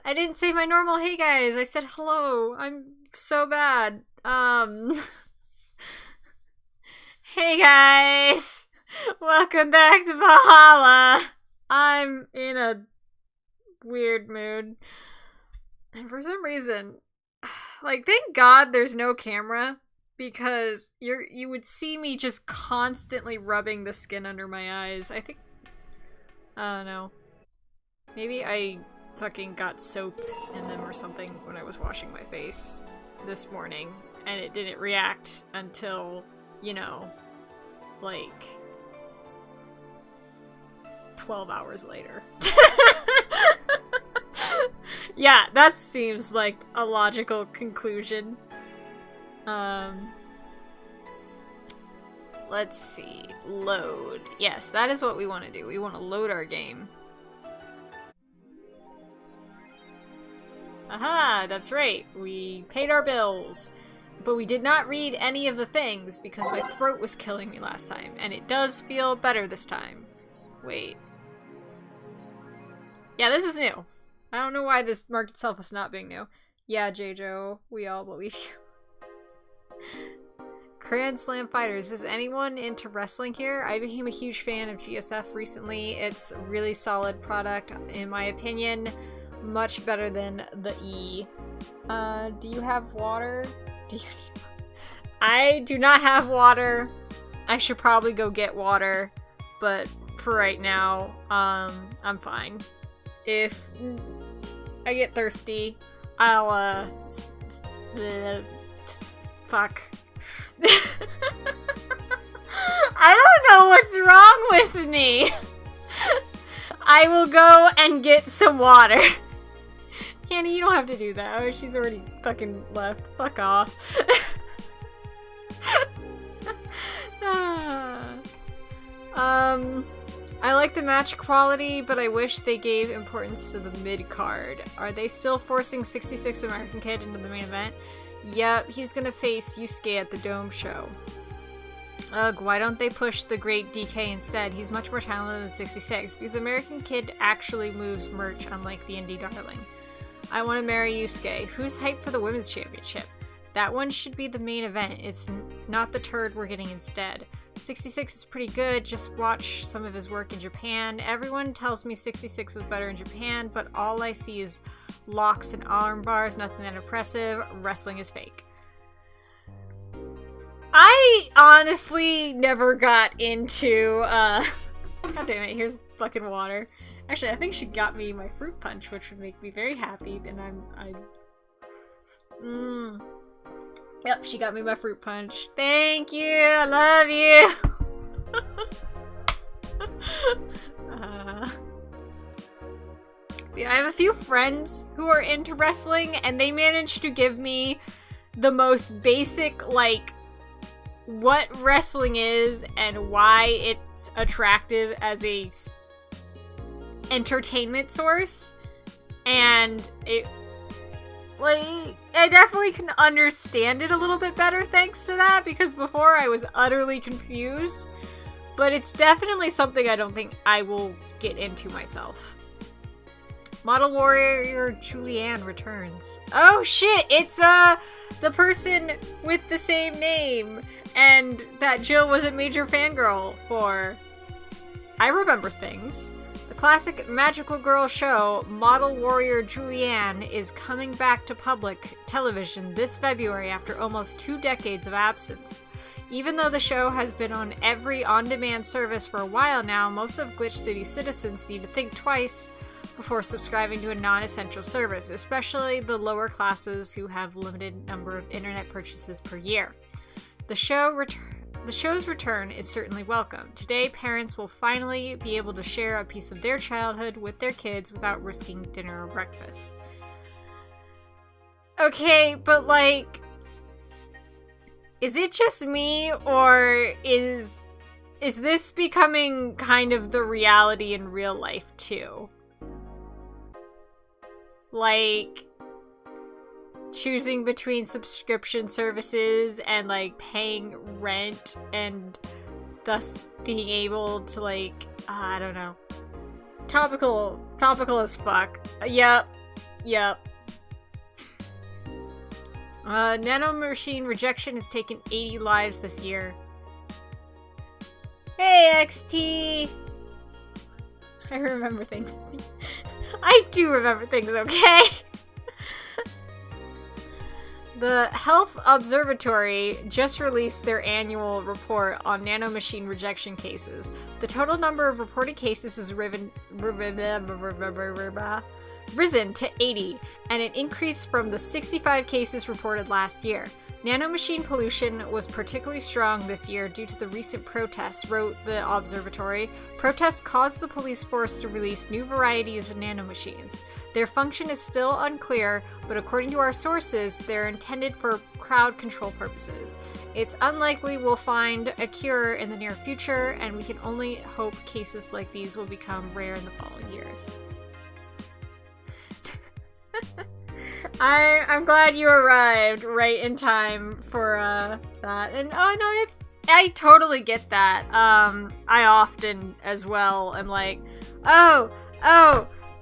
I didn't say my normal hey guys. I said hello. I'm so bad. Hey guys. Welcome back to Valhalla. I'm in a weird mood. And for some reason, like, thank God there's no camera, because you would see me just constantly rubbing the skin under my eyes. I don't know. Maybe I fucking got soap in them or something when I was washing my face this morning, and it didn't react until, you know, like 12 hours later. Yeah, that seems like a logical conclusion. Let's see. Load. Yes, that is what we want to do. We want to load our game. Aha, that's right. We paid our bills. But we did not read any of the things because my throat was killing me last time. And it does feel better this time. Wait. Yeah, this is new. I don't know why this marked itself as not being new. Yeah, J-Jo, we all believe you. Grand Slam Fighters. Is anyone into wrestling here? I became a huge fan of GSF recently. It's a really solid product, in my opinion. Much better than the E. Do you have water? Do you need water? I do not have water. I should probably go get water, but for right now, I'm fine. If I get thirsty, I'll, fuck. I don't know what's wrong with me. I will go and get some water. Candy, you don't have to do that. Oh, she's already fucking left. Fuck off. I like the match quality, but I wish they gave importance to the mid-card. Are they still forcing 66 American Kid into the main event? Yep, he's gonna face Yusuke at the Dome show. Ugh, why don't they push the great DK instead? He's much more talented than 66, because American Kid actually moves merch, unlike the indie darling. I want to marry Yusuke. Who's hyped for the women's championship? That one should be the main event. It's not the turd we're getting instead. 66 is pretty good. Just watch some of his work in Japan. Everyone tells me 66 was better in Japan, but all I see is locks and arm bars. Nothing that impressive. Wrestling is fake. I honestly never got into, God damn it, here's fucking water. Actually, I think she got me my fruit punch, which would make me very happy, and Yep, she got me my fruit punch. Thank you! I love you! Yeah, I have a few friends who are into wrestling, and they managed to give me the most basic, like, what wrestling is and why it's attractive as a entertainment source, and it, like, I definitely can understand it a little bit better thanks to that, because before I was utterly confused, but it's definitely something I don't think I will get into myself. Model Warrior Julianne returns. Oh shit, it's the person with the same name and that Jill was a major fangirl for. I remember things. The classic magical girl show, Model Warrior Julianne, is coming back to public television this February after almost 2 decades of absence. Even though the show has been on every on-demand service for a while now, most of Glitch City's citizens need to think twice before subscribing to a non-essential service, especially the lower classes who have limited number of internet purchases per year. The show's return is certainly welcome. Today, parents will finally be able to share a piece of their childhood with their kids without risking dinner or breakfast. Okay, but like, is it just me, or is this becoming kind of the reality in real life too? Like, choosing between subscription services and like paying rent and thus being able to like, I don't know. Topical as fuck. Yep. Yep. Nanomachine rejection has taken 80 lives this year. Hey, XT! I remember things. I do remember things, okay? The Health Observatory just released their annual report on nanomachine rejection cases. The total number of reported cases has risen to 80, and an increase from the 65 cases reported last year. Nanomachine pollution was particularly strong this year due to the recent protests, wrote the observatory. Protests caused the police force to release new varieties of nanomachines. Their function is still unclear, but according to our sources, they're intended for crowd control purposes. It's unlikely we'll find a cure in the near future, and we can only hope cases like these will become rare in the following years. I'm glad you arrived right in time for that. And oh no, I totally get that. I often as well am like, oh,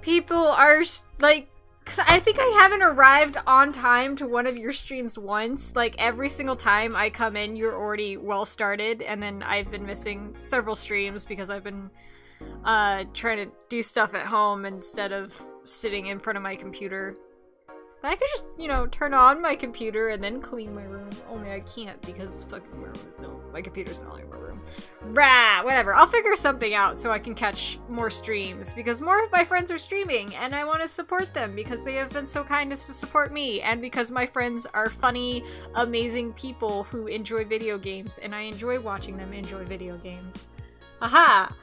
people are like, 'cause I think I haven't arrived on time to one of your streams once. Like every single time I come in, you're already well started, and then I've been missing several streams because I've been trying to do stuff at home instead of sitting in front of my computer. I could just, you know, turn on my computer and then clean my room. Only I can't because fucking my computer's not in my room. Rah! Whatever. I'll figure something out so I can catch more streams because more of my friends are streaming and I want to support them because they have been so kind as to support me and because my friends are funny, amazing people who enjoy video games and I enjoy watching them enjoy video games. Aha!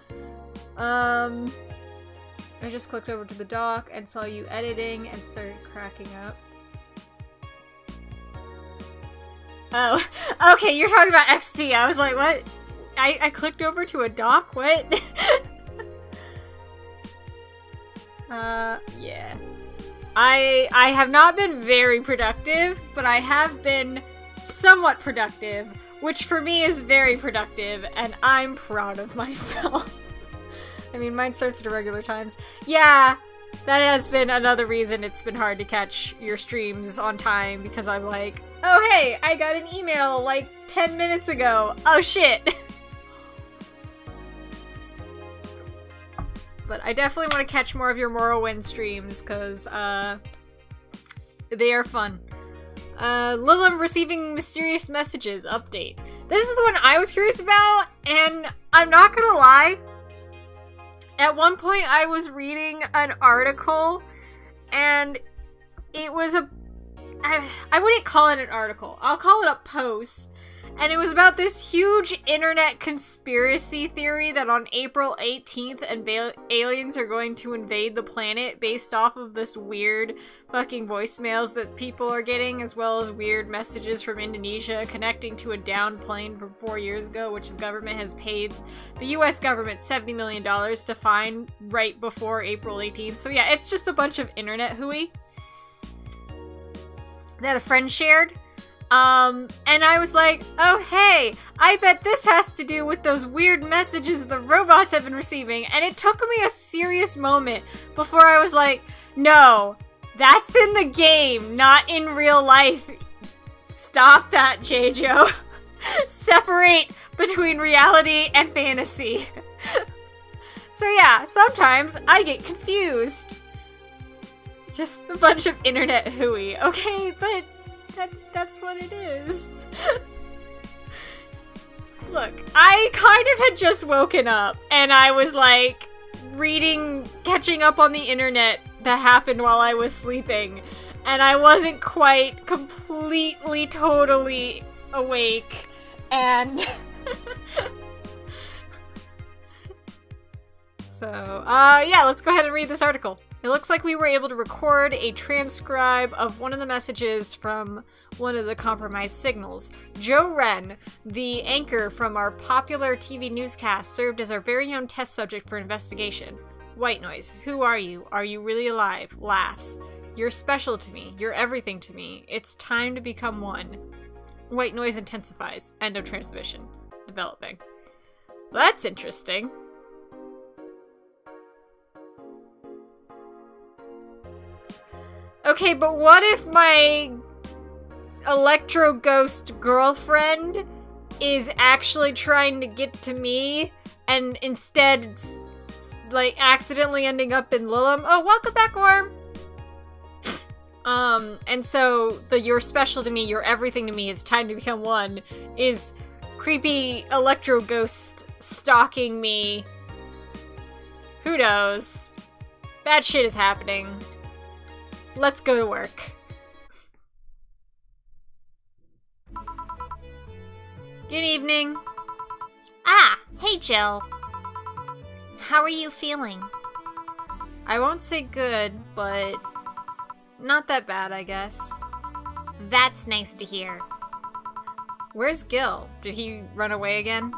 I just clicked over to the dock and saw you editing and started cracking up. Oh, okay, you're talking about XT. I was like, what? I clicked over to a dock? What? Yeah. I have not been very productive, but I have been somewhat productive, which for me is very productive, and I'm proud of myself. I mean, mine starts at irregular times. Yeah, that has been another reason it's been hard to catch your streams on time, because I'm like, oh hey, I got an email like 10 minutes ago. Oh shit. But I definitely want to catch more of your Morrowind streams, because they are fun. Lilim receiving mysterious messages. Update. This is the one I was curious about, and I'm not gonna lie. At one point, I was reading an article, and it was I wouldn't call it an article. I'll call it a post. And it was about this huge internet conspiracy theory that on April 18th, aliens are going to invade the planet based off of this weird fucking voicemails that people are getting, as well as weird messages from Indonesia connecting to a downed plane from 4 years ago, which the government has paid the US government $70 million to find right before April 18th. So yeah, it's just a bunch of internet hooey that a friend shared. And I was like, oh hey, I bet this has to do with those weird messages the robots have been receiving, and it took me a serious moment before I was like, no, that's in the game, not in real life. Stop that, JJo. Separate between reality and fantasy. So yeah, sometimes I get confused. Just a bunch of internet hooey, okay, but that's what it is. Look, I kind of had just woken up and I was like catching up on the internet that happened while I was sleeping, and I wasn't quite completely, totally awake, and so, yeah, let's go ahead and read this article. It looks like we were able to record a transcribe of one of the messages from one of the compromised signals. Joe Wren, the anchor from our popular TV newscast, served as our very own test subject for investigation. White noise. Who are you? Are you really alive? Laughs. You're special to me. You're everything to me. It's time to become one. White noise intensifies. End of transmission. Developing. Well, that's interesting. Okay, but what if my electro ghost girlfriend is actually trying to get to me and instead it's, like, accidentally ending up in Lilum? Oh, welcome back, Worm! And so the you're special to me, you're everything to me, it's time to become one is creepy electro ghost stalking me. Who knows? Bad shit is happening. Let's go to work. Good evening. Ah, hey Jill. How are you feeling? I won't say good, but not that bad, I guess. That's nice to hear. Where's Gil? Did he run away again?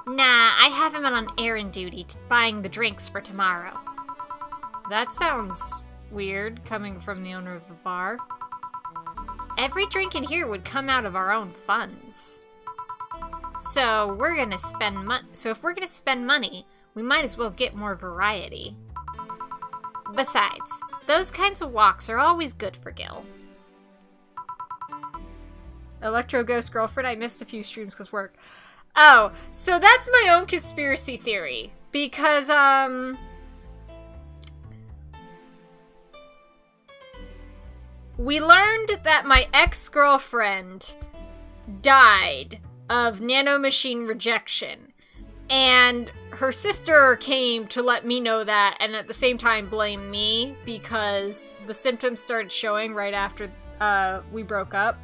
Nah, I have him on errand duty buying the drinks for tomorrow. That sounds weird, coming from the owner of the bar. Every drink in here would come out of our own funds. So if we're gonna spend money, we might as well get more variety. Besides, those kinds of walks are always good for Gil. Electro Ghost Girlfriend, I missed a few streams because work. Oh, so that's my own conspiracy theory. Because, we learned that my ex-girlfriend died of nanomachine rejection. And her sister came to let me know that, and at the same time blame me because the symptoms started showing right after we broke up.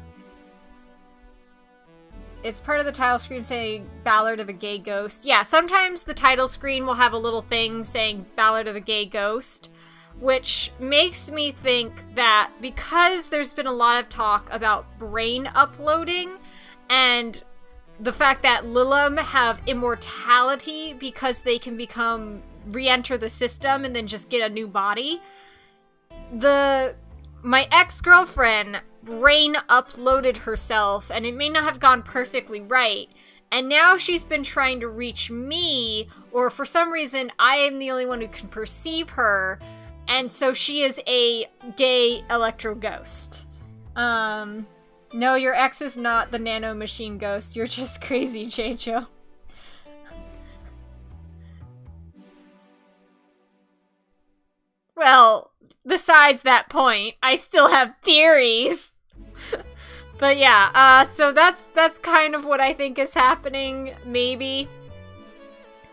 It's part of the title screen saying Ballad of a Gay Ghost. Yeah, sometimes the title screen will have a little thing saying Ballad of a Gay Ghost, which makes me think that because there's been a lot of talk about brain uploading and the fact that Lilum have immortality because they can re-enter the system and then just get a new body. My ex-girlfriend brain uploaded herself, and it may not have gone perfectly right, and now she's been trying to reach me, or for some reason I am the only one who can perceive her, and so she is a gay electro ghost. No, your ex is not the nanomachine ghost, you're just crazy, Checho. Well, besides that point, I still have theories. But yeah, so that's kind of what I think is happening, maybe.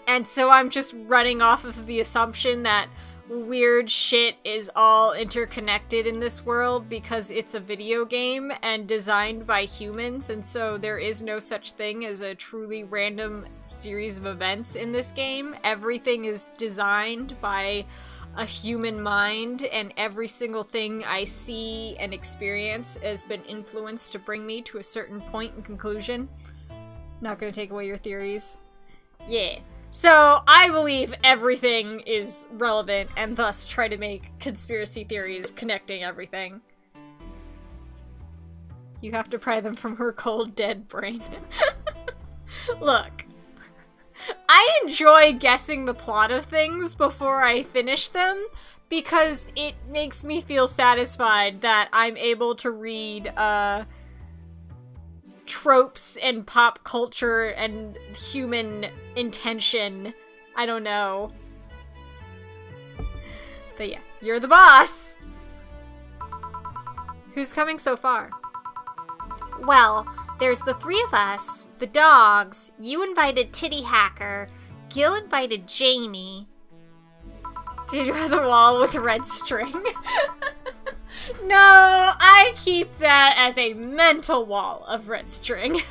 And so I'm just running off of the assumption that weird shit is all interconnected in this world because it's a video game and designed by humans, and so there is no such thing as a truly random series of events in this game. Everything is designed by a human mind, and every single thing I see and experience has been influenced to bring me to a certain point and conclusion. Not gonna take away your theories. Yeah. So, I believe everything is relevant and thus try to make conspiracy theories connecting everything. You have to pry them from her cold, dead brain. Look. I enjoy guessing the plot of things before I finish them because it makes me feel satisfied that I'm able to read, tropes and pop culture and human intention. I don't know. But yeah, you're the boss! Who's coming so far? Well, there's the three of us, the dogs, you invited Titty Hacker, Gil invited Jamie. Dude has a wall with red string. No, I keep that as a mental wall of red string.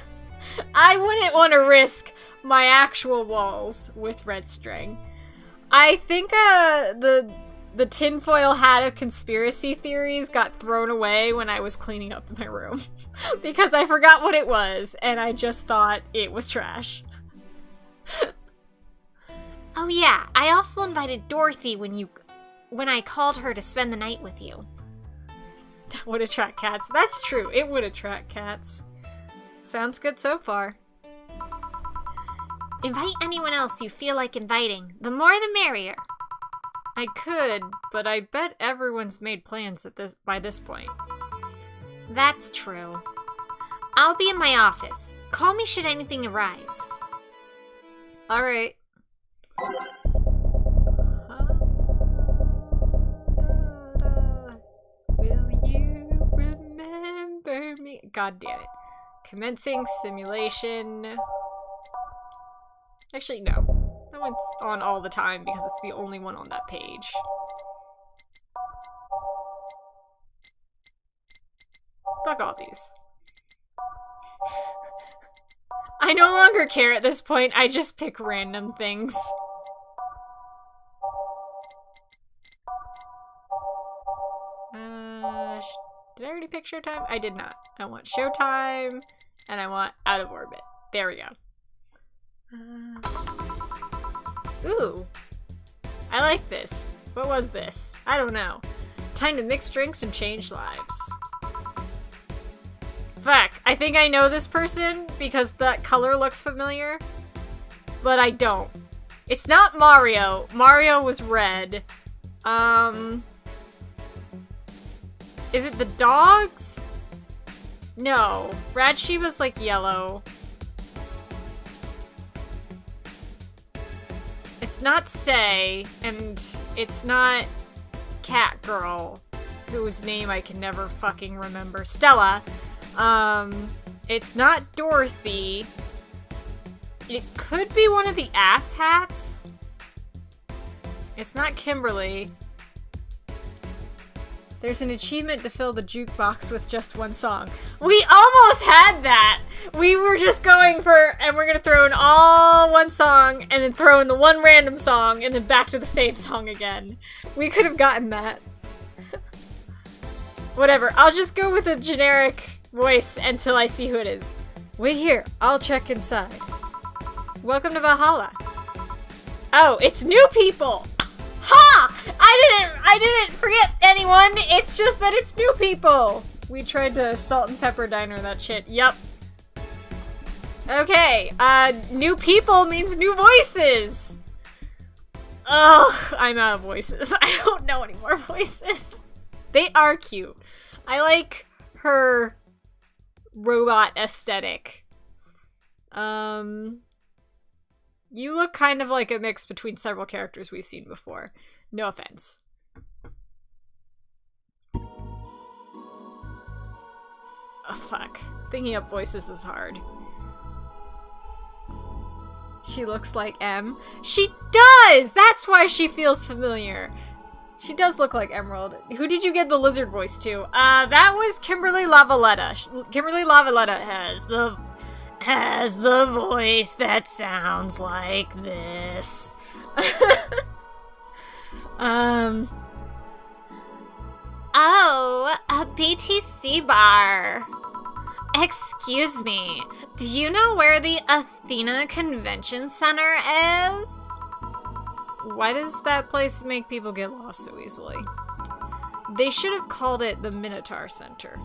I wouldn't want to risk my actual walls with red string. I think the tinfoil hat of conspiracy theories got thrown away when I was cleaning up my room. Because I forgot what it was, and I just thought it was trash. Oh yeah, I also invited Dorothy when I called her to spend the night with you. That would attract cats. That's true, it would attract cats. Sounds good so far. Invite anyone else you feel like inviting. The more the merrier. I could, but I bet everyone's made plans by this point. That's true. I'll be in my office. Call me should anything arise. Alright. Will you remember me? God damn it. Commencing simulation. Actually, no. That one's on all the time because it's the only one on that page. Fuck all these. I no longer care at this point, I just pick random things. Did I already pick Showtime? I did not. I want Showtime, and I want Out of Orbit. There we go. Ooh. I like this. What was this? I don't know. Time to mix drinks and change lives. Fuck. I think I know this person because that color looks familiar, but I don't. It's not Mario. Mario was red. Is it the dogs? No. Radshiva's like yellow. It's not Say, and it's not Cat Girl, whose name I can never fucking remember. Stella. It's not Dorothy. It could be one of the ass hats. It's not Kimberly. There's an achievement to fill the jukebox with just one song. We almost had that! We were just going for, and we're gonna throw in all one song, and then throw in the one random song, and then back to the same song again. We could have gotten that. Whatever, I'll just go with a generic voice until I see who it is. Wait here, I'll check inside. Welcome to Valhalla. Oh, it's new people! Ha! I didn't forget anyone. It's just that it's new people. We tried to salt and pepper diner that shit. Yup. Okay, new people means new voices. Ugh, I'm out of voices. I don't know any more voices. They are cute. I like her robot aesthetic. You look kind of like a mix between several characters we've seen before. No offense. Oh, fuck. Thinking up voices is hard. She looks like M. She does! That's why she feels familiar. She does look like Emerald. Who did you get the lizard voice to? That was Kimberly Lavaletta. Kimberly Lavaletta has the voice that sounds like this. Oh, a BTC bar. Excuse me, do you know where the Athena Convention Center is? Why does that place make people get lost so easily? They should have called it the Minotaur Center.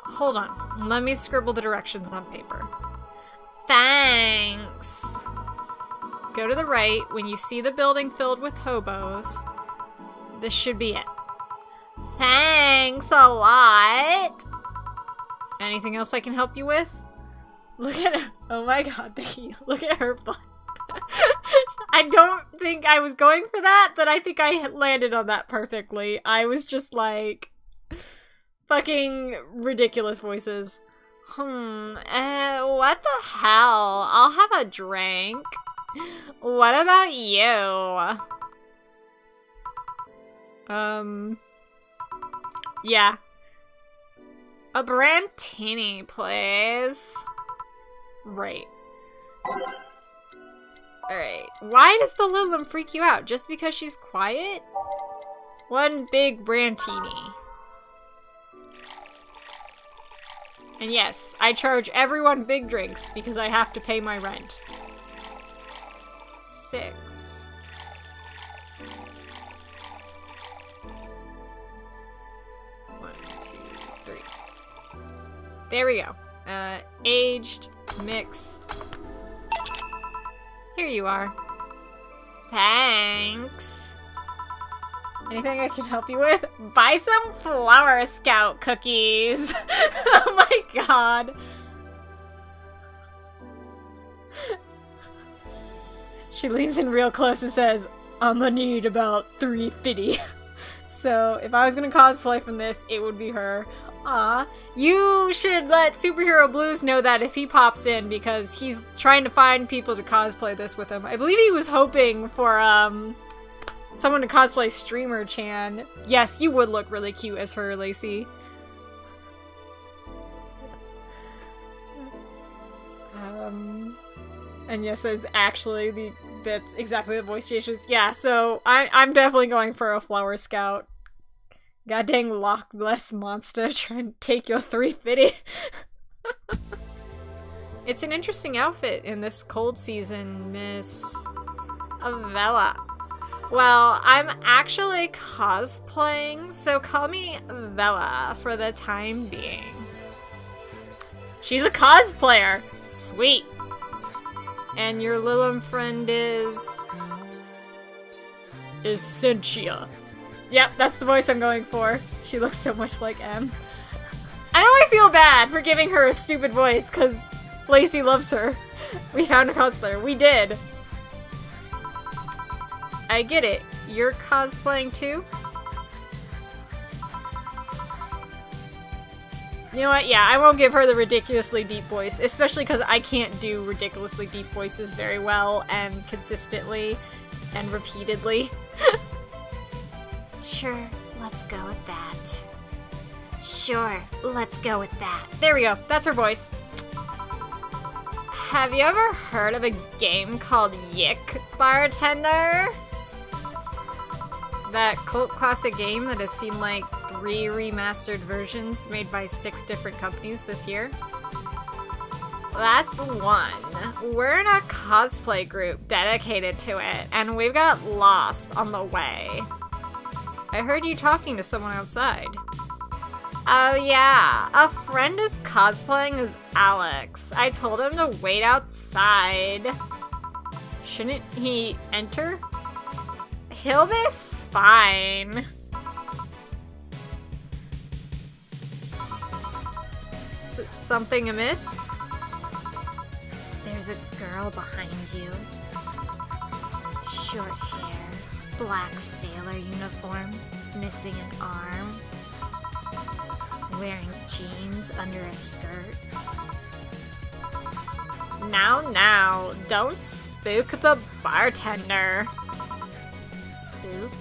Hold on, let me scribble the directions on paper. Thanks. Go to the right when you see the building filled with hobos. This should be it. Thanks a lot. Anything else I can help you with? Look at her. Oh my god, look at her butt. I don't think I was going for that, but I think I landed on that perfectly. I was just like, fucking ridiculous voices. What the hell? I'll have a drink. What about you? Yeah. A Brantini, please. Right. Alright. Why does the Lilum freak you out? Just because she's quiet? One big Brantini. And yes, I charge everyone big drinks because I have to pay my rent. 6. One, 2, 3. There we go. Aged, mixed. Here you are. Thanks. Anything I can help you with? Buy some Flower Scout cookies. Oh my god. She leans in real close and says, I'ma need about 350. So if I was gonna cosplay from this, it would be her. Aw. You should let Superhero Blues know that if he pops in, because he's trying to find people to cosplay this with him. I believe he was hoping for, someone to cosplay Streamer Chan. Yes, you would look really cute as her, Lacey. And yes, that's exactly the voice she issues. Yeah, so I'm definitely going for a Flower Scout. God dang Loch Ness monster trying to take your 350. It's an interesting outfit in this cold season, Miss Avella. Well, I'm actually cosplaying, so call me Vella for the time being. She's a cosplayer! Sweet! And your Lilum friend is Essentia. Yep, that's the voice I'm going for. She looks so much like M. I know I feel bad for giving her a stupid voice, because Lacey loves her. We found a cosplayer. We did. I get it. You're cosplaying too? You know what? Yeah, I won't give her the ridiculously deep voice, especially because I can't do ridiculously deep voices very well and consistently and repeatedly. Sure, let's go with that. Sure, let's go with that. There we go. That's her voice. Have you ever heard of a game called Yick Bartender? That cult classic game that has seen like 3 remastered versions made by 6 different companies this year? That's one. We're in a cosplay group dedicated to it, and we've got lost on the way. I heard you talking to someone outside. Oh yeah, a friend is cosplaying as Alex. I told him to wait outside. Shouldn't he enter? He'll be fine. Something amiss? There's a girl behind you. Short hair, black sailor uniform, missing an arm, wearing jeans under a skirt. Now, don't spook the bartender. Spook?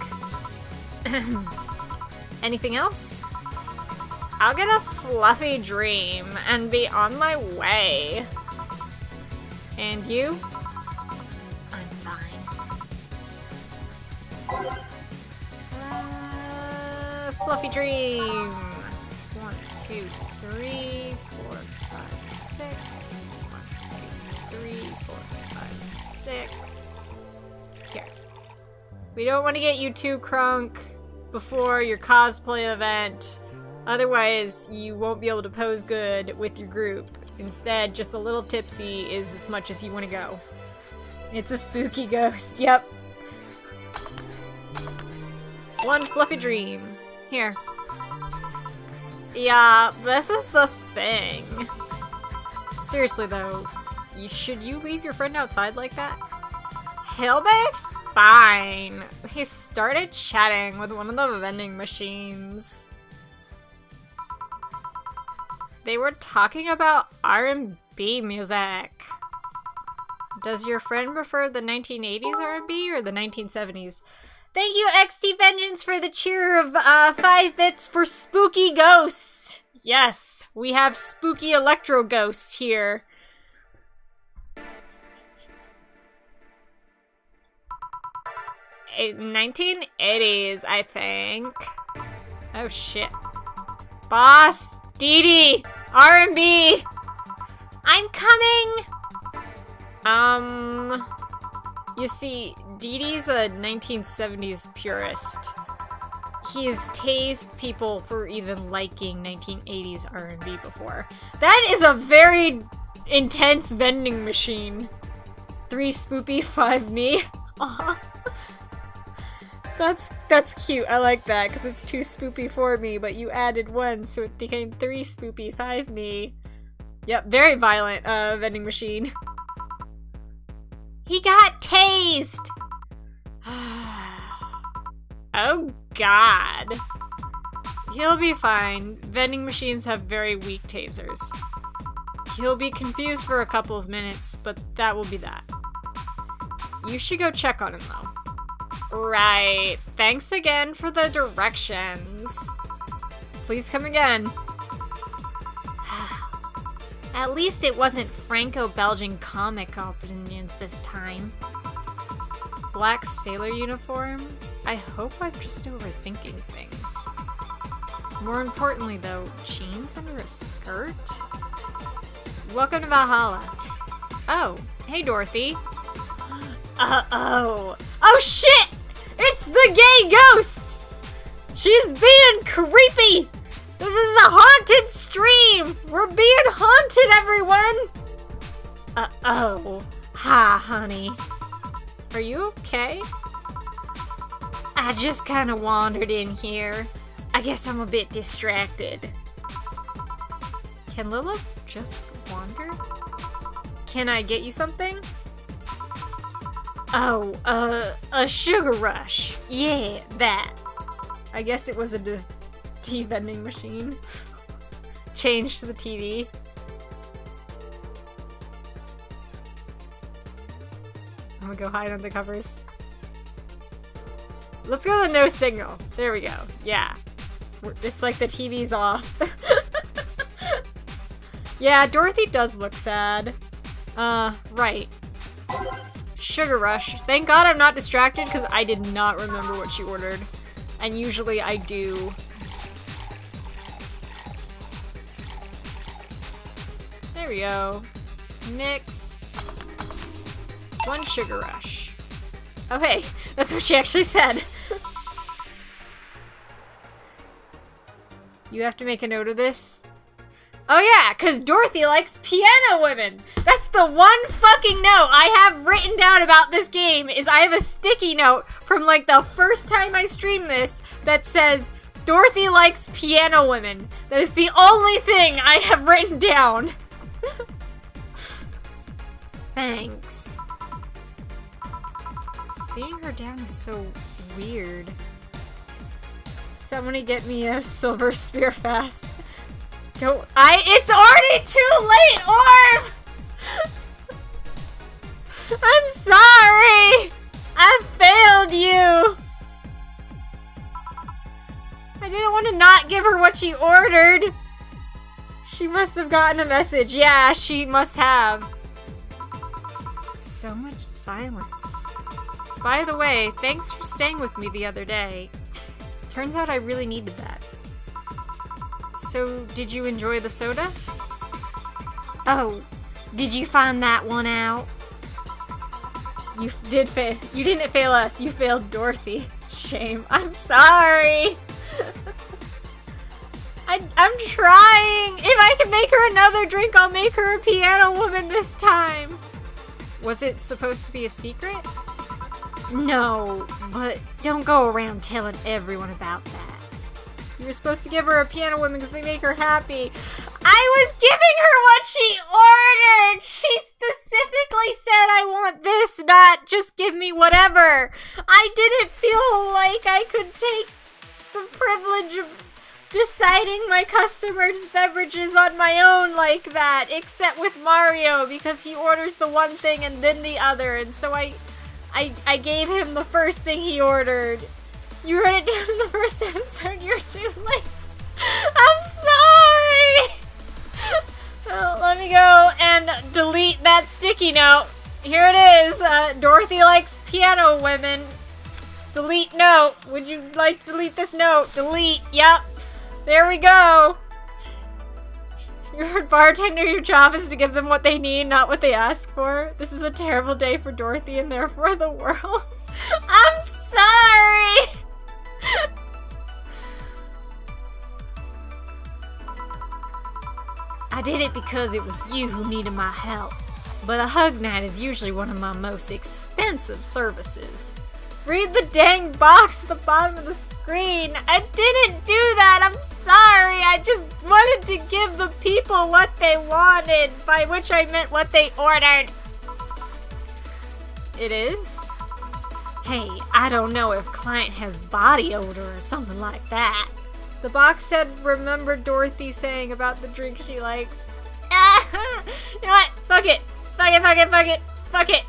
Anything else? I'll get a fluffy dream and be on my way. And you? I'm fine. Fluffy dream. 1, 2, 3, 4, 5, 6. 1, 2, 3, 4, 5, 6. Here. We don't want to get you too crunk before your cosplay event. Otherwise, you won't be able to pose good with your group. Instead, just a little tipsy is as much as you want to go. It's a spooky ghost. Yep. 1 fluffy dream. Here. Yeah, this is the thing. Seriously though, should you leave your friend outside like that? He'll be fine. He started chatting with one of the vending machines. They were talking about R&B music. Does your friend prefer the 1980s R&B or the 1970s? Thank you, XT Vengeance, for the cheer of 5 bits for spooky ghosts. Yes, we have spooky electro ghosts here. 1980s, I think. Oh shit. Boss! Dee Dee! R&B! I'm coming! You see, Dee Dee's a 1970s purist. He's tased people for even liking 1980s R&B before. That is a very intense vending machine. 3 spoopy, 5 me. That's cute. I like that because it's 2 spoopy for me, but you added 1, so it became 3 spoopy 5 me. Yep, very violent vending machine. He got tased! Oh god. He'll be fine. Vending machines have very weak tasers. He'll be confused for a couple of minutes, but that will be that. You should go check on him though. Right. Thanks again for the directions. Please come again. At least it wasn't Franco-Belgian comic opinions this time. Black sailor uniform? I hope I'm just overthinking things. More importantly though, jeans under a skirt? Welcome to Valhalla. Oh, hey Dorothy. Uh-oh. Oh shit! It's the gay ghost! She's being creepy! This is a haunted stream! We're being haunted, everyone! Uh-oh. Hi, honey. Are you okay? I just kind of wandered in here. I guess I'm a bit distracted. Can Lilith just wander? Can I get you something? Oh, a sugar rush. Yeah, that. I guess it was a tea vending machine. Change to the TV. I'm gonna go hide under the covers. Let's go to no signal. There we go. Yeah. It's like the TV's off. Yeah, Dorothy does look sad. Right. Sugar rush. Thank God I'm not distracted because I did not remember what she ordered. And usually I do. There we go. Mixed. 1 sugar rush. Oh hey, that's what she actually said. You have to make a note of this. Oh yeah, because Dorothy likes piano women. That's the one fucking note I have written down about this game is I have a sticky note from like the first time I streamed this that says Dorothy likes piano women. That is the only thing I have written down. Thanks. Seeing her down is so weird. Somebody get me a silver spear fast. It's already too late, Orb! I'm sorry! I failed you! I didn't want to not give her what she ordered. She must have gotten a message. Yeah, she must have. So much silence. By the way, thanks for staying with me the other day. Turns out I really needed that. So, did you enjoy the soda? Oh, did you find that one out? You did fail. You didn't fail us. You failed Dorothy. Shame. I'm sorry. I'm trying. If I can make her another drink, I'll make her a piano woman this time. Was it supposed to be a secret? No, but don't go around telling everyone about that. You were supposed to give her a piano woman because they make her happy. I was giving her what she ordered! She specifically said I want this, not just give me whatever. I didn't feel like I could take the privilege of deciding my customers' beverages on my own like that, except with Mario because he orders the one thing and then the other, and so I gave him the first thing he ordered. You wrote it down in the first episode. You're too late. I'm sorry. Well, let me go and delete that sticky note. Here it is. Dorothy likes piano women. Delete note. Would you like to delete this note? Delete. Yep. There we go. You're a bartender. Your job is to give them what they need, not what they ask for. This is a terrible day for Dorothy and therefore the world. I'm sorry. I did it because it was you who needed my help. But a hug night is usually one of my most expensive services. Read the dang box at the bottom of the screen. I didn't do that. I'm sorry. I just wanted to give the people what they wanted, by which I meant what they ordered. It is? Hey, I don't know if client has body odor or something like that. The box said, remember Dorothy saying about the drink she likes. You know what? Fuck it. Fuck it, fuck it, fuck it. Fuck it.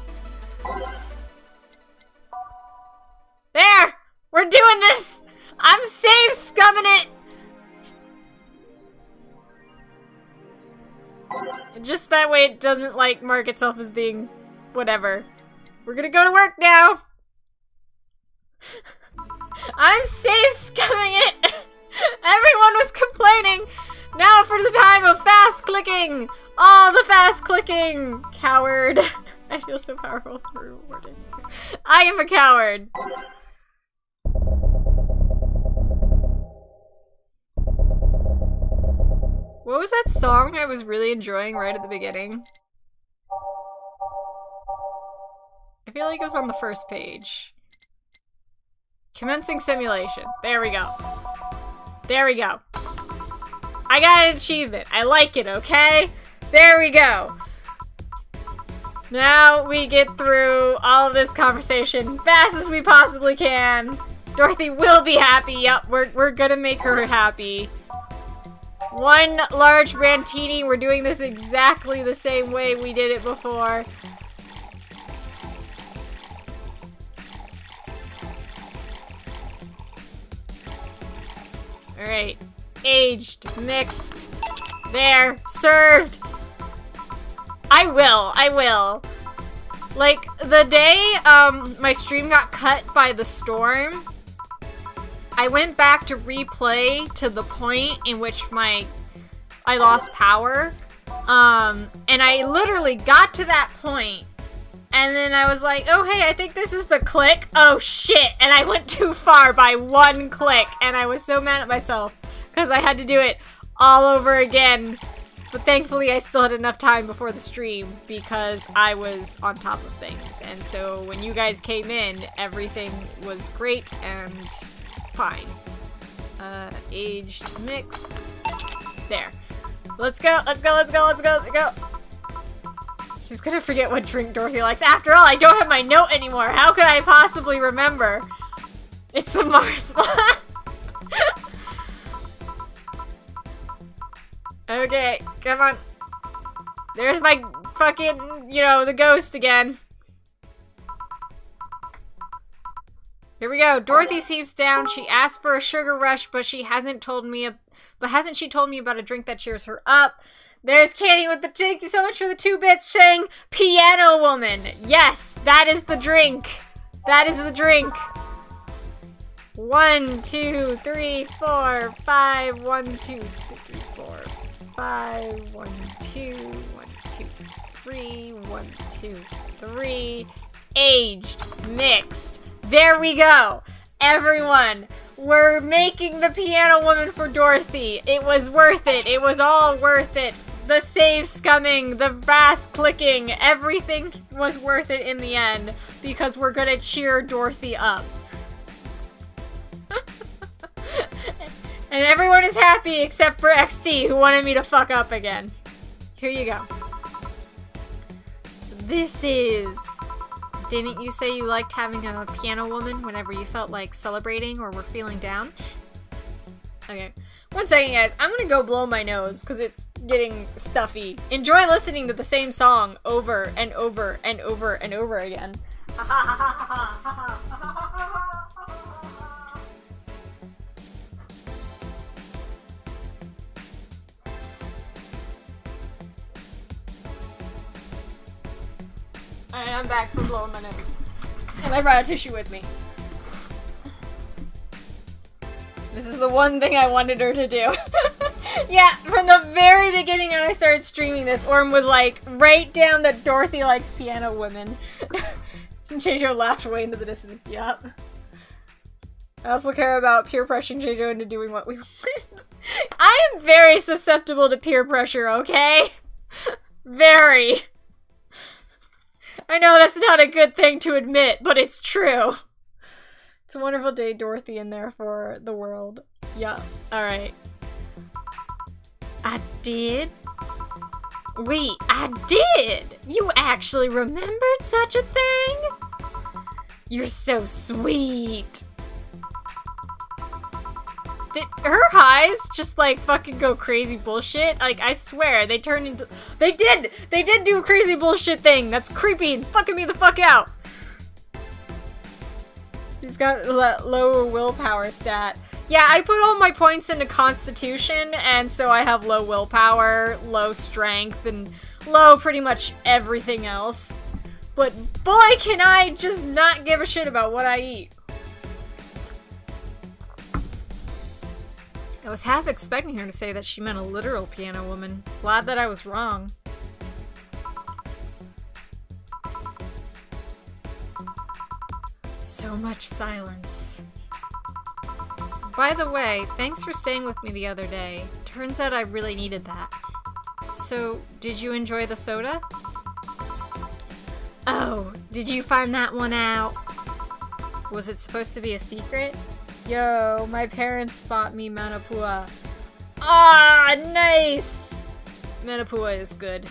There! We're doing this! I'm safe scumming it! Just that way it doesn't, like, mark itself as being whatever. We're gonna go to work now! I'm safe scumming it! Everyone was complaining! Now for the time of fast clicking! All the fast clicking! Coward. I feel so powerful for rewarding. I am a coward. What was that song I was really enjoying right at the beginning? I feel like it was on the first page. Commencing simulation. There we go. There we go. I got an achievement. I like it, okay? There we go. Now we get through all of this conversation fast as we possibly can. Dorothy will be happy. Yup, we're gonna make her happy. One large Brantini. We're doing this exactly the same way we did it before. Alright. Aged. Mixed. There. Served. I will. Like, the day my stream got cut by the storm, I went back to replay to the point in which I lost power. And I literally got to that point, and then I was like, oh hey, I think this is the click. Oh shit, and I went too far by one click, and I was so mad at myself because I had to do it all over again. But thankfully I still had enough time before the stream because I was on top of things. And so when you guys came in, everything was great and fine. Aged, mixed. There. Let's go, let's go, let's go, let's go, let's go. She's gonna forget what drink Dorothy likes. After all, I don't have my note anymore. How could I possibly remember? It's the Mars Blast. Okay, come on. There's my fucking, you know, the ghost again. Here we go. Dorothy seeps down. She asked for a sugar rush, but hasn't she told me about a drink that cheers her up? There's Candy with the thank you so much for the 2 bits saying Piano Woman. Yes, that is the drink. That is the drink. 1, 2, 3, 4, 5. 1, 2, 3, 4, 5. 1, 2, 1, 2, 3. 1, 2, 3. Aged, mixed. There we go. Everyone, we're making the Piano Woman for Dorothy. It was worth it. It was all worth it. The save scumming, the fast clicking, everything was worth it in the end because we're gonna cheer Dorothy up. And everyone is happy except for XT, who wanted me to fuck up again. Here you go. This is... Didn't you say you liked having a piano woman whenever you felt like celebrating or were feeling down? Okay. 1 second, guys. I'm gonna go blow my nose because it's getting stuffy. Enjoy listening to the same song over and over and over and over again. Alright, I'm back from blowing my nose. And I brought a tissue with me. This is the one thing I wanted her to do. Yeah, from the very beginning when I started streaming this, Orm was like, write down that Dorothy likes piano women. And Cheijo laughed away into the distance, yup. I also care about peer pressuring Cheijo into doing what we want. I am very susceptible to peer pressure, okay? Very. I know that's not a good thing to admit, but it's true. It's a wonderful day, Dorothy, in there for the world. Yeah. Alright. I did? Wait, I did! You actually remembered such a thing? You're so sweet. Did her highs just like fucking go crazy bullshit? Like, I swear, they turned into- They did do a crazy bullshit thing! That's creepy and fucking me the fuck out! She's got low willpower stat. Yeah, I put all my points into Constitution, and so I have low willpower, low strength, and low pretty much everything else. But boy, can I just not give a shit about what I eat. I was half expecting her to say that she meant a literal piano woman. Glad that I was wrong. So much silence. By the way, thanks for staying with me the other day. Turns out I really needed that. So, did you enjoy the soda? Oh, did you find that one out? Was it supposed to be a secret? Yo, my parents bought me Manapua. Ah, nice! Manapua is good.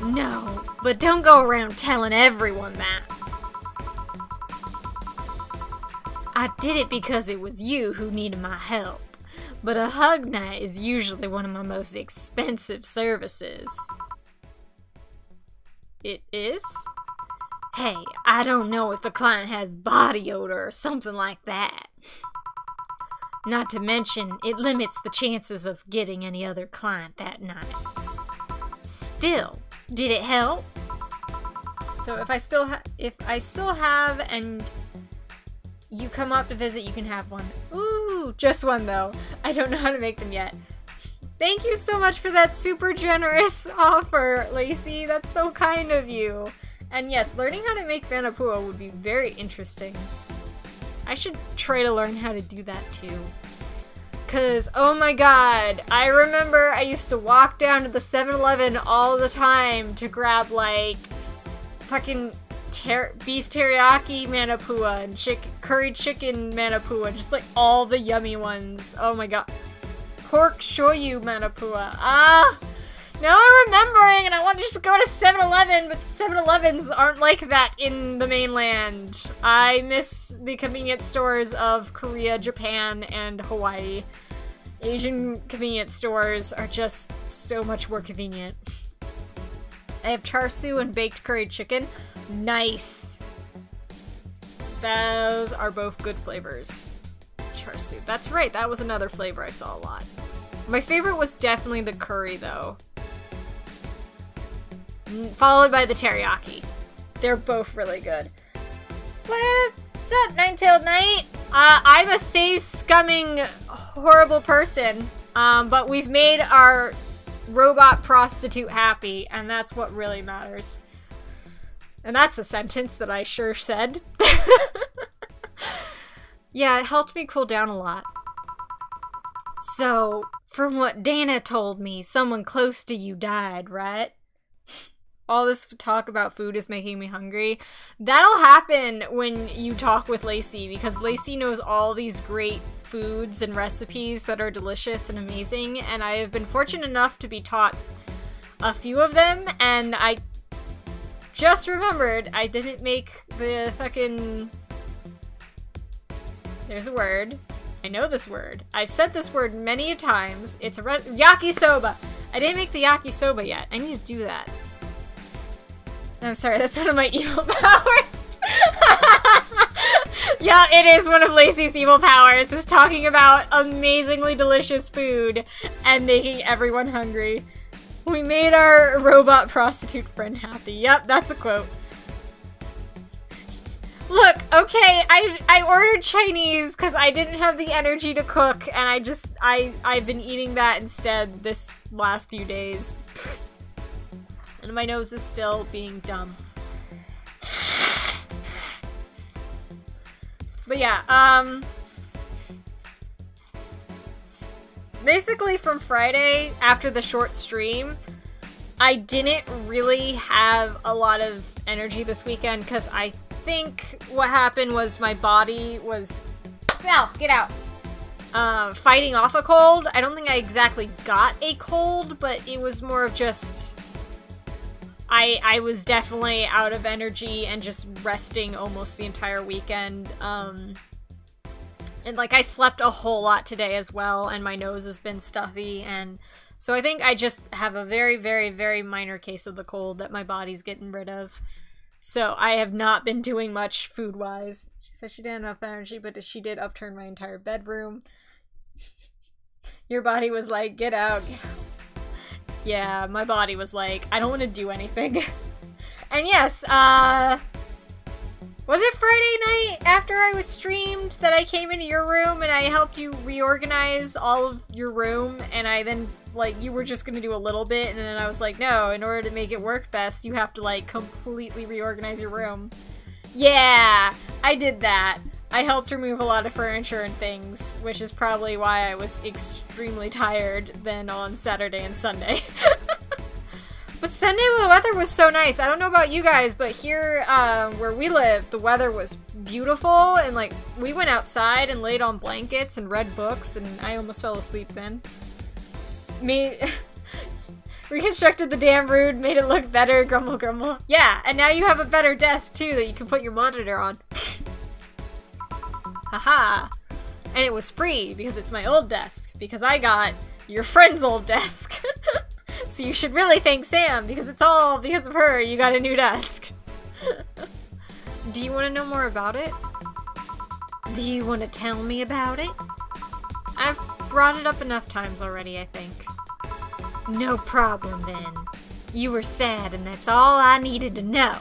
No, but don't go around telling everyone that. I did it because it was you who needed my help. But a hug night is usually one of my most expensive services. It is? Hey, I don't know if the client has body odor or something like that. Not to mention, it limits the chances of getting any other client that night. Still, did it help? So if I still have and you come up to visit, you can have one. Ooh, just one though. I don't know how to make them yet. Thank you so much for that super generous offer, Lacey. That's so kind of you. And yes, learning how to make Manapua would be very interesting. I should try to learn how to do that too. Cause, oh my god, I remember I used to walk down to the 7-Eleven all the time to grab like fucking beef teriyaki Manapua and curry chicken Manapua, just like all the yummy ones. Oh my god. Pork shoyu Manapua. Ah! Now I'm remembering and I want to just go to 7-Eleven, but 7-Elevens aren't like that in the mainland. I miss the convenience stores of Korea, Japan, and Hawaii. Asian convenience stores are just so much more convenient. I have char siu and baked curried chicken. Nice. Those are both good flavors. Char siu. That's right, that was another flavor I saw a lot. My favorite was definitely the curry, though. Followed by the teriyaki. They're both really good. What's up, Nine-Tailed Knight? I'm a safe, scumming, horrible person, but we've made our robot prostitute happy, and that's what really matters. And that's a sentence that I sure said. Yeah, it helped me cool down a lot. So, from what Dana told me, someone close to you died, right? All this talk about food is making me hungry. That'll happen when you talk with Lacey, because Lacey knows all these great foods and recipes that are delicious and amazing, and I have been fortunate enough to be taught a few of them, and I just remembered I didn't make the fucking... There's a word. I know this word. I've said this word many a times. It's a yakisoba. I didn't make the yakisoba yet. I need to do that. I'm sorry, that's one of my evil powers. Yeah, it is one of Lacey's evil powers, is talking about amazingly delicious food and making everyone hungry. We made our robot prostitute friend happy. Yep, that's a quote. Look, okay, I ordered Chinese because I didn't have the energy to cook, and I've been eating that instead this last few days. And my nose is still being dumb. But yeah, basically from Friday, after the short stream, I didn't really have a lot of energy this weekend because I think what happened was my body was... Val, get out! Fighting off a cold. I don't think I exactly got a cold, but it was more of just... I was definitely out of energy and just resting almost the entire weekend. And like I slept a whole lot today as well, and my nose has been stuffy, and so I think I just have a very, very, very minor case of the cold that my body's getting rid of. So I have not been doing much food-wise. She said she didn't have enough energy, but she did upturn my entire bedroom. Your body was like, get out, get out. Yeah, my body was like, I don't want to do anything. And yes, was it Friday night after I was streamed that I came into your room and I helped you reorganize all of your room, and I then, like, you were just gonna do a little bit, and then I was like, no, in order to make it work best, you have to, like, completely reorganize your room. Yeah, I did that. I helped remove a lot of furniture and things, which is probably why I was extremely tired then on Saturday and Sunday. But Sunday the weather was so nice. I don't know about you guys, but here where we live, the weather was beautiful, and like we went outside and laid on blankets and read books, and I almost fell asleep then. Reconstructed the damn room, made it look better, grumble grumble. Yeah, and now you have a better desk too that you can put your monitor on. Haha. And it was free because it's my old desk, because I got your friend's old desk. So you should really thank Sam, because it's all because of her you got a new desk. Do you want to know more about it? Do you want to tell me about it? I've brought it up enough times already, I think. No problem then. You were sad and that's all I needed to know.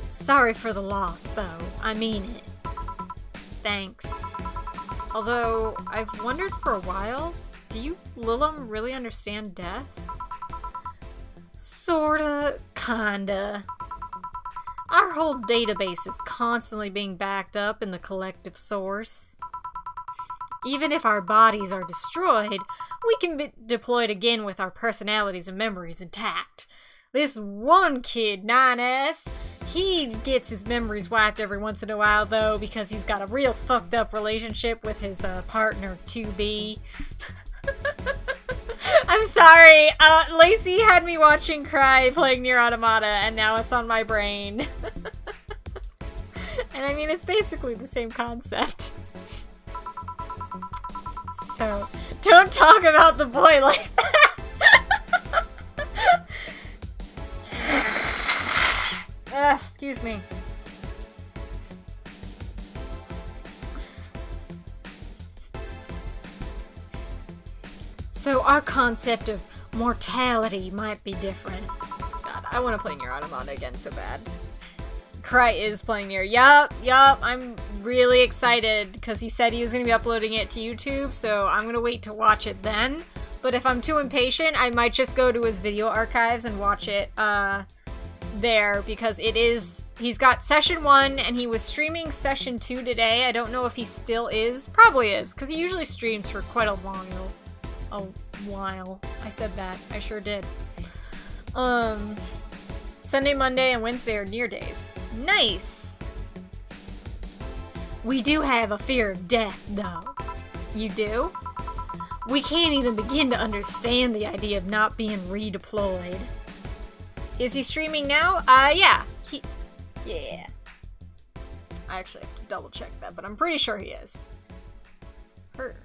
Sorry for the loss, though. I mean it. Thanks. Although, I've wondered for a while, do you, Lilum, really understand death? Sorta, kinda. Our whole database is constantly being backed up in the collective source. Even if our bodies are destroyed, we can be deployed again with our personalities and memories intact. This one kid, 9S, he gets his memories wiped every once in a while, though, because he's got a real fucked up relationship with his partner, 2B. I'm sorry, Lacey had me watching Cry playing Nier Automata, and now it's on my brain. And I mean, it's basically the same concept. So, don't talk about the boy like that! Excuse me. So our concept of mortality might be different. God, I want to play Nier Automata again so bad. Cry is playing Nier. Yup, I'm really excited because he said he was going to be uploading it to YouTube, so I'm going to wait to watch it then. But if I'm too impatient, I might just go to his video archives and watch it there, because he's got session 1 and he was streaming session 2 today. I don't know if he still is. Probably is, because he usually streams for quite a while. I said that. I sure did. Sunday, Monday, and Wednesday are Nier days. Nice! We do have a fear of death, though. You do? We can't even begin to understand the idea of not being redeployed. Is he streaming now? Yeah. Yeah. I actually have to double check that, but I'm pretty sure he is. Her.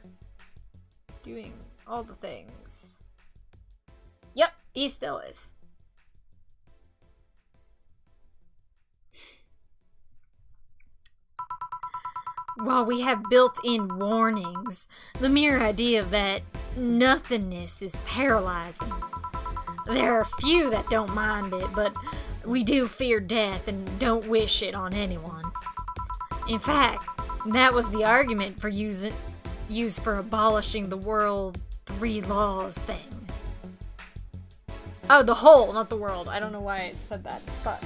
Doing all the things. Yep, he still is. While we have built-in warnings, the mere idea of that nothingness is paralyzing. There are few that don't mind it, but we do fear death and don't wish it on anyone. In fact, that was the argument for used for abolishing the world 3 laws thing. Oh, the whole, not the world. I don't know why I said that. Fuck.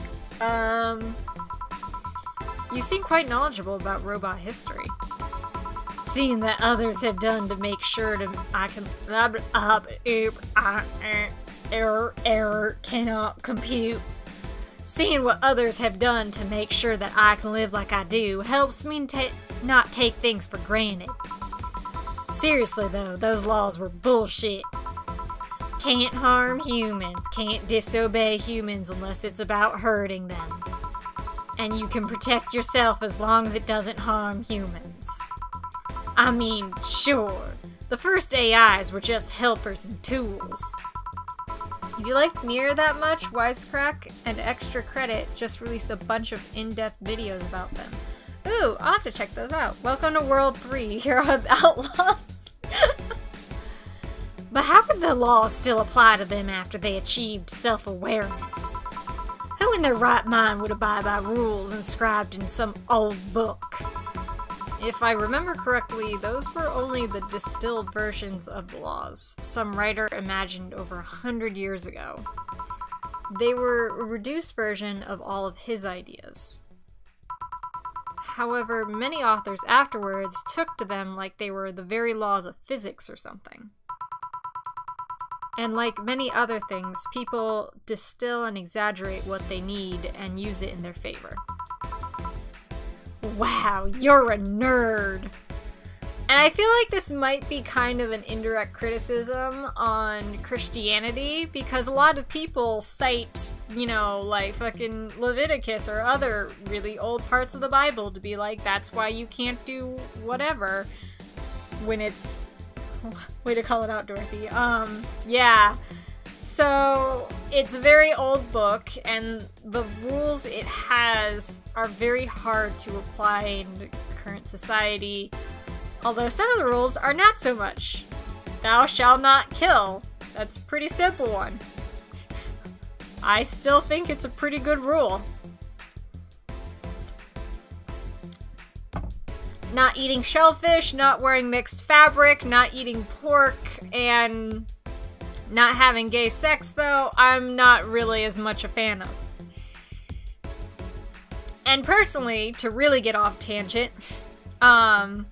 You seem quite knowledgeable about robot history. Seeing that others have done to make sure I can... error, cannot compute. Seeing what others have done to make sure that I can live like I do helps me not take things for granted. Seriously though, those laws were bullshit. Can't harm humans, can't disobey humans unless it's about hurting them. And you can protect yourself as long as it doesn't harm humans. I mean, sure, the first AIs were just helpers and tools. If you like Nier that much, Wisecrack and Extra Credit just released a bunch of in-depth videos about them. Ooh, I'll have to check those out. Welcome to World 3, here are the Outlaws. But how could the laws still apply to them after they achieved self-awareness? Who in their right mind would abide by rules inscribed in some old book? If I remember correctly, those were only the distilled versions of the laws some writer imagined over 100 years ago. They were a reduced version of all of his ideas. However, many authors afterwards took to them like they were the very laws of physics or something. And like many other things, people distill and exaggerate what they need and use it in their favor. Wow, you're a nerd! And I feel like this might be kind of an indirect criticism on Christianity, because a lot of people cite, you know, like fucking Leviticus or other really old parts of the Bible to be like, that's why you can't do whatever, when it's... Way to call it out, Dorothy. Yeah. So, it's a very old book, and the rules it has are very hard to apply in current society. Although some of the rules are not so much. Thou shalt not kill. That's a pretty simple one. I still think it's a pretty good rule. Not eating shellfish, not wearing mixed fabric, not eating pork, and not having gay sex, though, I'm not really as much a fan of. And personally, to really get off tangent, I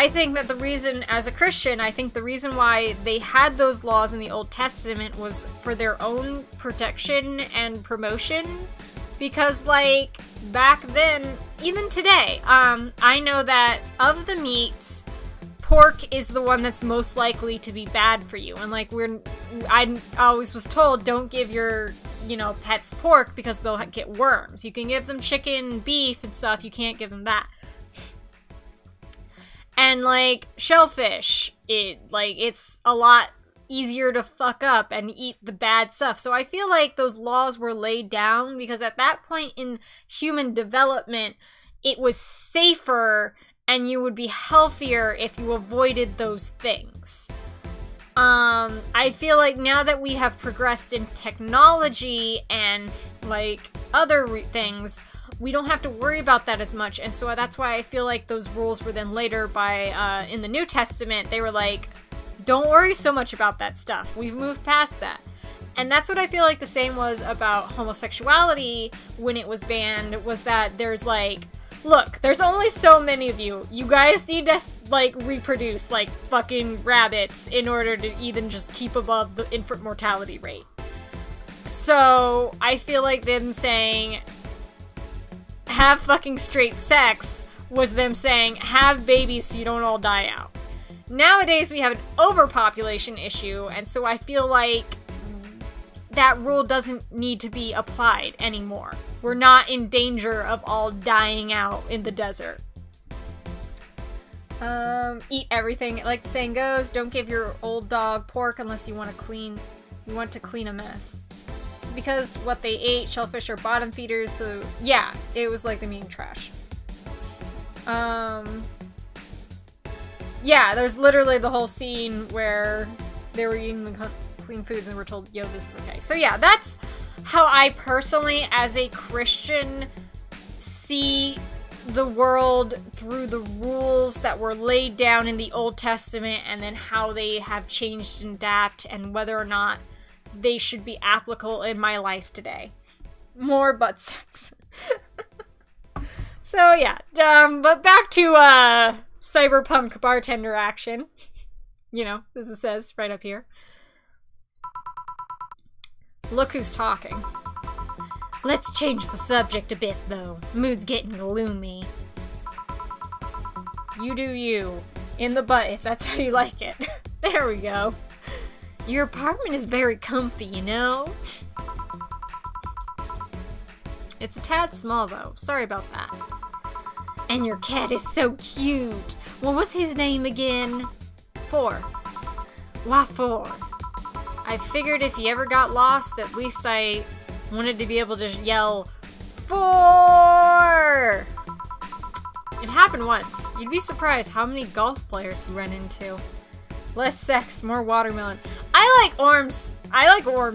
think that the reason, as a Christian, I think the reason why they had those laws in the Old Testament was for their own protection and promotion. Because, like, back then, even today, I know that of the meats, pork is the one that's most likely to be bad for you. And, like, I always was told, don't give your, you know, pets pork because they'll get worms. You can give them chicken, beef, and stuff. You can't give them that. And, like, shellfish, it's a lot easier to fuck up and eat the bad stuff. So I feel like those laws were laid down because at that point in human development, it was safer and you would be healthier if you avoided those things. I feel like now that we have progressed in technology and, like, other things, we don't have to worry about that as much. And so that's why I feel like those rules were then later in the New Testament, they were like, don't worry so much about that stuff. We've moved past that. And that's what I feel like the same was about homosexuality when it was banned, was that there's like, look, there's only so many of you. You guys need to, like, reproduce like fucking rabbits in order to even just keep above the infant mortality rate. So I feel like them saying, have fucking straight sex was them saying, have babies so you don't all die out. Nowadays, we have an overpopulation issue, and so I feel like that rule doesn't need to be applied anymore. We're not in danger of all dying out in the desert. Eat everything. Like the saying goes, don't give your old dog pork unless you want to clean a mess. It's because what they ate, shellfish are bottom feeders, so yeah, it was like them eating trash. Yeah, there's literally the whole scene where they were eating the clean foods and were told, yo, this is okay. So yeah, that's how I personally, as a Christian, see the world through the rules that were laid down in the Old Testament and then how they have changed and adapted and whether or not they should be applicable in my life today. More butt sex. So yeah, but back to, Cyberpunk bartender action. You know, as it says right up here. Look who's talking. Let's change the subject a bit, though. Mood's getting gloomy. You do you. In the butt, if that's how you like it. There we go. Your apartment is very comfy, you know? It's a tad small, though. Sorry about that. And your cat is so cute. What was his name again? 4. Why 4? I figured if he ever got lost, at least I wanted to be able to yell, 4! It happened once. You'd be surprised how many golf players we run into. Less sex, more watermelon. I like Orm's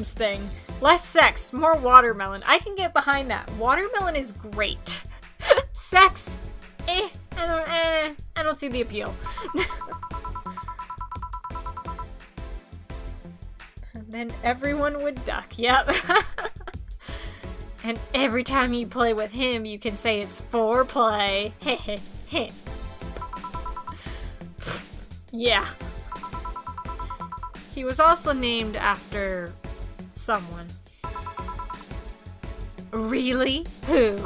thing. Less sex, more watermelon. I can get behind that. Watermelon is great. Sex, I don't see the appeal. And then everyone would duck. Yep. And every time you play with him, you can say it's foreplay. Yeah. He was also named after someone. Really? Who?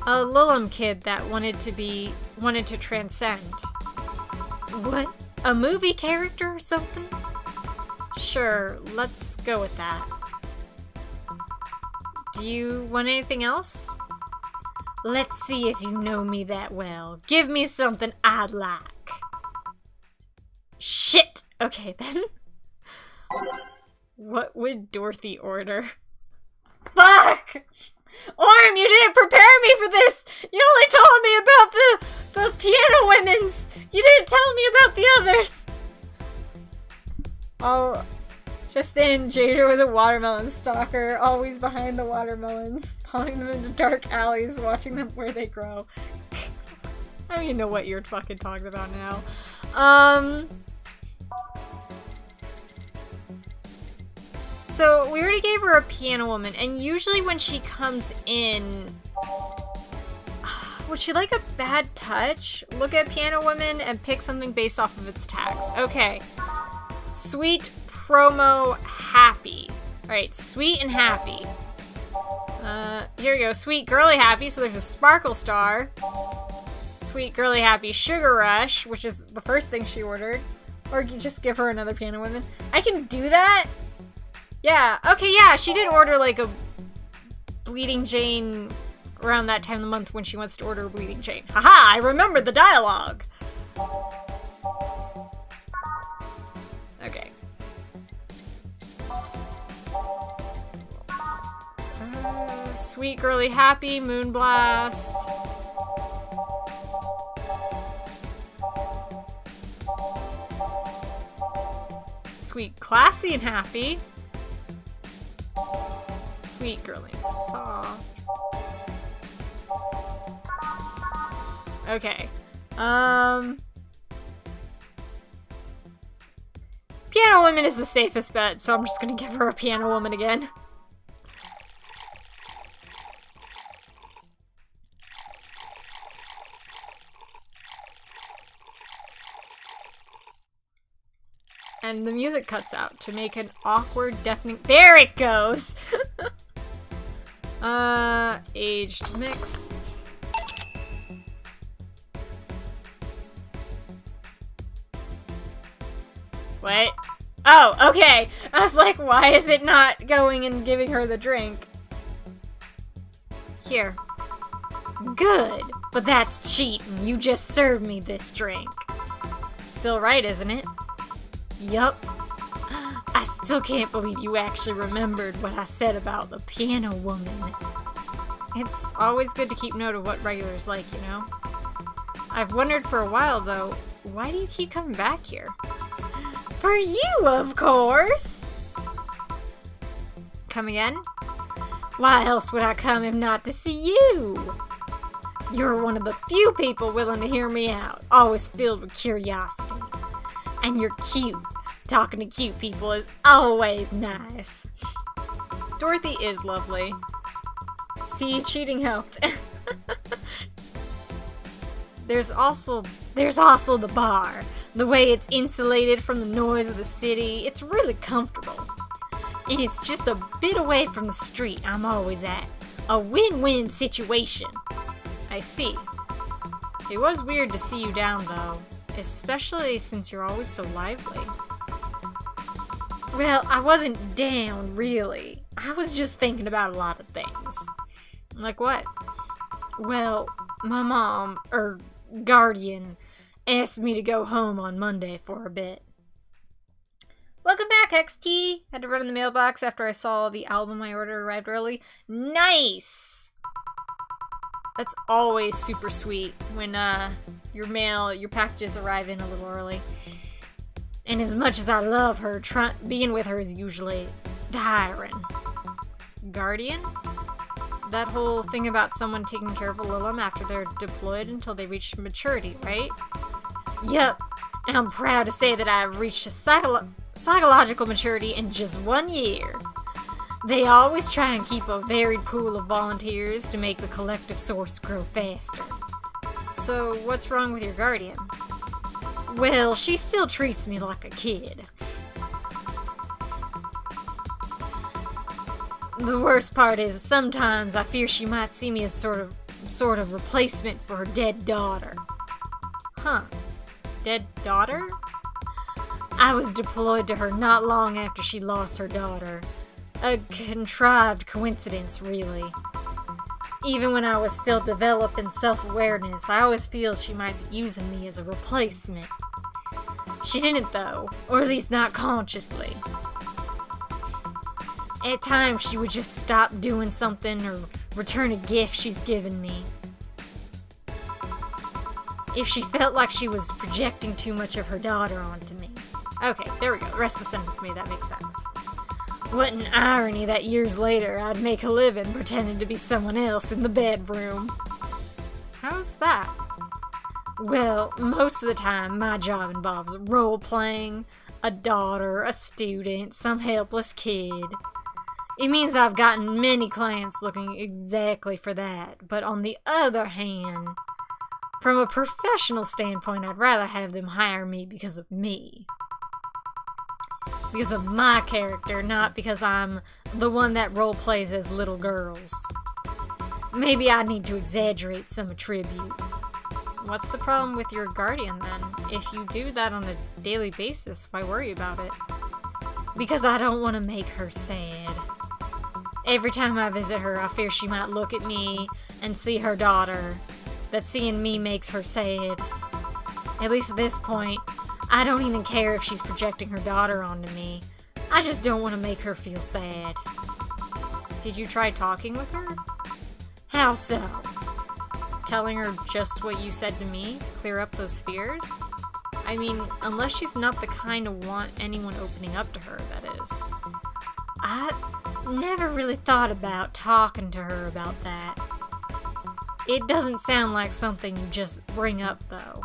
A Lillum kid that wanted to transcend. What? A movie character or something? Sure, let's go with that. Do you want anything else? Let's see if you know me that well. Give me something I'd like. Shit! Okay, then. What would Dorothy order? Fuck! Orm, you didn't prepare me for this! You only told me about the piano women's! You didn't tell me about the others! Oh, just in, Jader was a watermelon stalker, always behind the watermelons, following them into dark alleys, watching them where they grow. I don't even know what you're fucking talking about now. So we already gave her a piano woman, and usually when she comes in, would she like a bad touch? Look at piano woman and pick something based off of its tags. Okay. Sweet, promo, happy. Alright, sweet and happy. Here we go. Sweet, girly, happy. So there's a sparkle star. Sweet, girly, happy, sugar rush, which is the first thing she ordered. Or just give her another piano woman. I can do that? Yeah, okay, yeah, she did order like a Bleeding Jane around that time of the month when she wants to order a Bleeding Jane. Haha, I remember the dialogue! Okay. Sweet Girly Happy, Moonblast. Sweet Classy and Happy. Sweet Girly and Soft. Okay. Piano Woman is the safest bet, so I'm just gonna give her a Piano Woman again. And the music cuts out to make an awkward, deafening— there it goes! Aged mixed. Wait. Oh, okay! I was like, why is it not going and giving her the drink? Here. Good, but that's cheating. You just served me this drink. Still right, isn't it? Yup. I still can't believe you actually remembered what I said about the piano woman. It's always good to keep note of what regulars like, you know? I've wondered for a while, though, why do you keep coming back here? For you, of course! Come again? Why else would I come if not to see you? You're one of the few people willing to hear me out, always filled with curiosity. And you're cute. Talking to cute people is always nice. Dorothy is lovely. See, cheating helped. There's also the bar. The way it's insulated from the noise of the city, it's really comfortable. And it's just a bit away from the street I'm always at. A win-win situation. I see. It was weird to see you down, though. Especially since you're always so lively. Well, I wasn't down, really. I was just thinking about a lot of things. Like what? Well, my mom, guardian, asked me to go home on Monday for a bit. Welcome back, XT! Had to run in the mailbox after I saw the album I ordered arrived early. Nice! That's always super sweet when your packages arrive in a little early. And as much as I love her, being with her is usually tiring. Guardian? That whole thing about someone taking care of a Lilum after they're deployed until they reach maturity, right? Yep. And I'm proud to say that I've reached a psychological maturity in just 1 year. They always try and keep a varied pool of volunteers to make the collective source grow faster. So, what's wrong with your guardian? Well, she still treats me like a kid. The worst part is sometimes I fear she might see me as sort of replacement for her dead daughter. Huh. Dead daughter? I was deployed to her not long after she lost her daughter. A contrived coincidence, really. Even when I was still developing self-awareness, I always feel she might be using me as a replacement. She didn't, though, or at least not consciously. At times, she would just stop doing something or return a gift she's given me. If she felt like she was projecting too much of her daughter onto me. Okay, there we go. The rest of the sentence made that make sense. What an irony that years later I'd make a living pretending to be someone else in the bedroom. How's that? Well, most of the time my job involves role-playing, a daughter, a student, some helpless kid. It means I've gotten many clients looking exactly for that, but on the other hand, from a professional standpoint, I'd rather have them hire me because of me. Because of my character, not because I'm the one that role-plays as little girls. Maybe I need to exaggerate some attribute. What's the problem with your guardian, then? If you do that on a daily basis, why worry about it? Because I don't want to make her sad. Every time I visit her, I fear she might look at me and see her daughter. That seeing me makes her sad. At least at this point, I don't even care if she's projecting her daughter onto me. I just don't want to make her feel sad. Did you try talking with her? How so? Telling her just what you said to me? Clear up those fears? I mean, unless she's not the kind to want anyone opening up to her, that is. I never really thought about talking to her about that. It doesn't sound like something you just bring up, though.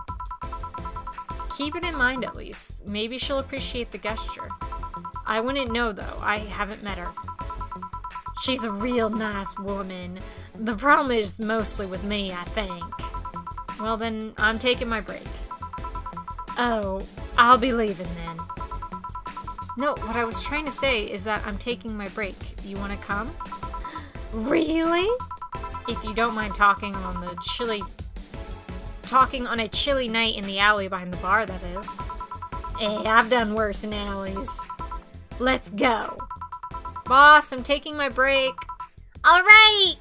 Keep it in mind, at least. Maybe she'll appreciate the gesture. I wouldn't know, though. I haven't met her. She's a real nice woman. The problem is mostly with me, I think. Well, then, I'm taking my break. Oh, I'll be leaving then. No, what I was trying to say is that I'm taking my break. You want to come? Really? If you don't mind talking on a chilly night in the alley behind the bar, that is. Hey, I've done worse in alleys. Let's go. Boss, I'm taking my break. Alright!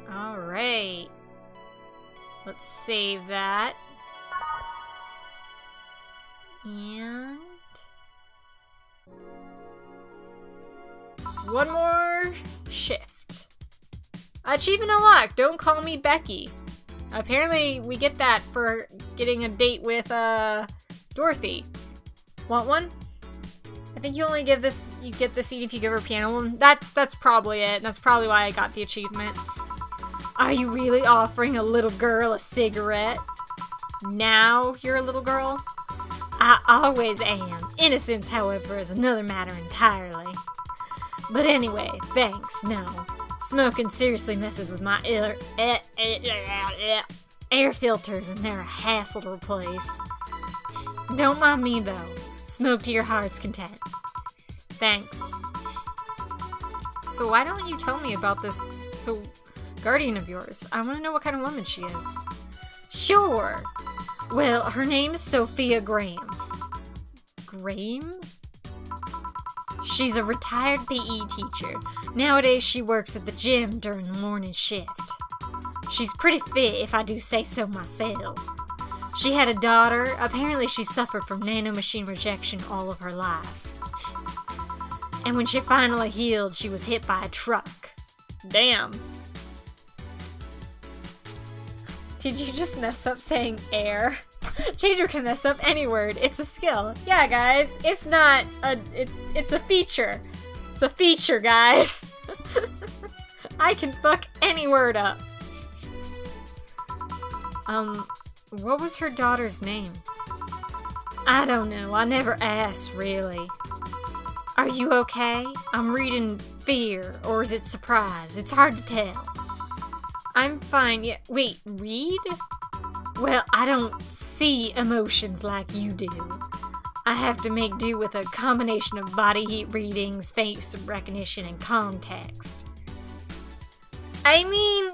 Alright. Let's save that. And one more shift. Achievement unlocked. Don't call me Becky. Apparently, we get that for getting a date with Dorothy. Want one? I think you only get the seed if you give her a piano one. That's probably it. That's probably why I got the achievement. Are you really offering a little girl a cigarette? Now you're a little girl? I always am. Innocence, however, is another matter entirely. But anyway, thanks, no. Smoking seriously messes with my air filters, and they're a hassle to replace. Don't mind me, though. Smoke to your heart's content. Thanks. So why don't you tell me about this guardian of yours? I want to know what kind of woman she is. Sure. Well, her name's Sophia Graham. Graham? She's a retired PE teacher. Nowadays, she works at the gym during the morning shift. She's pretty fit, if I do say so myself. She had a daughter. Apparently, she suffered from nanomachine rejection all of her life. And when she finally healed, she was hit by a truck. Damn. Did you just mess up saying air? Changer can mess up any word. It's a skill. Yeah, guys. It's not a... It's a feature. It's a feature, guys. I can fuck any word up. What was her daughter's name? I don't know. I never asked, really. Are you okay? I'm reading fear, or is it surprise? It's hard to tell. I'm fine. Yeah. Wait, read? Well, I don't see emotions like you do. I have to make do with a combination of body heat readings, face recognition, and context. I mean...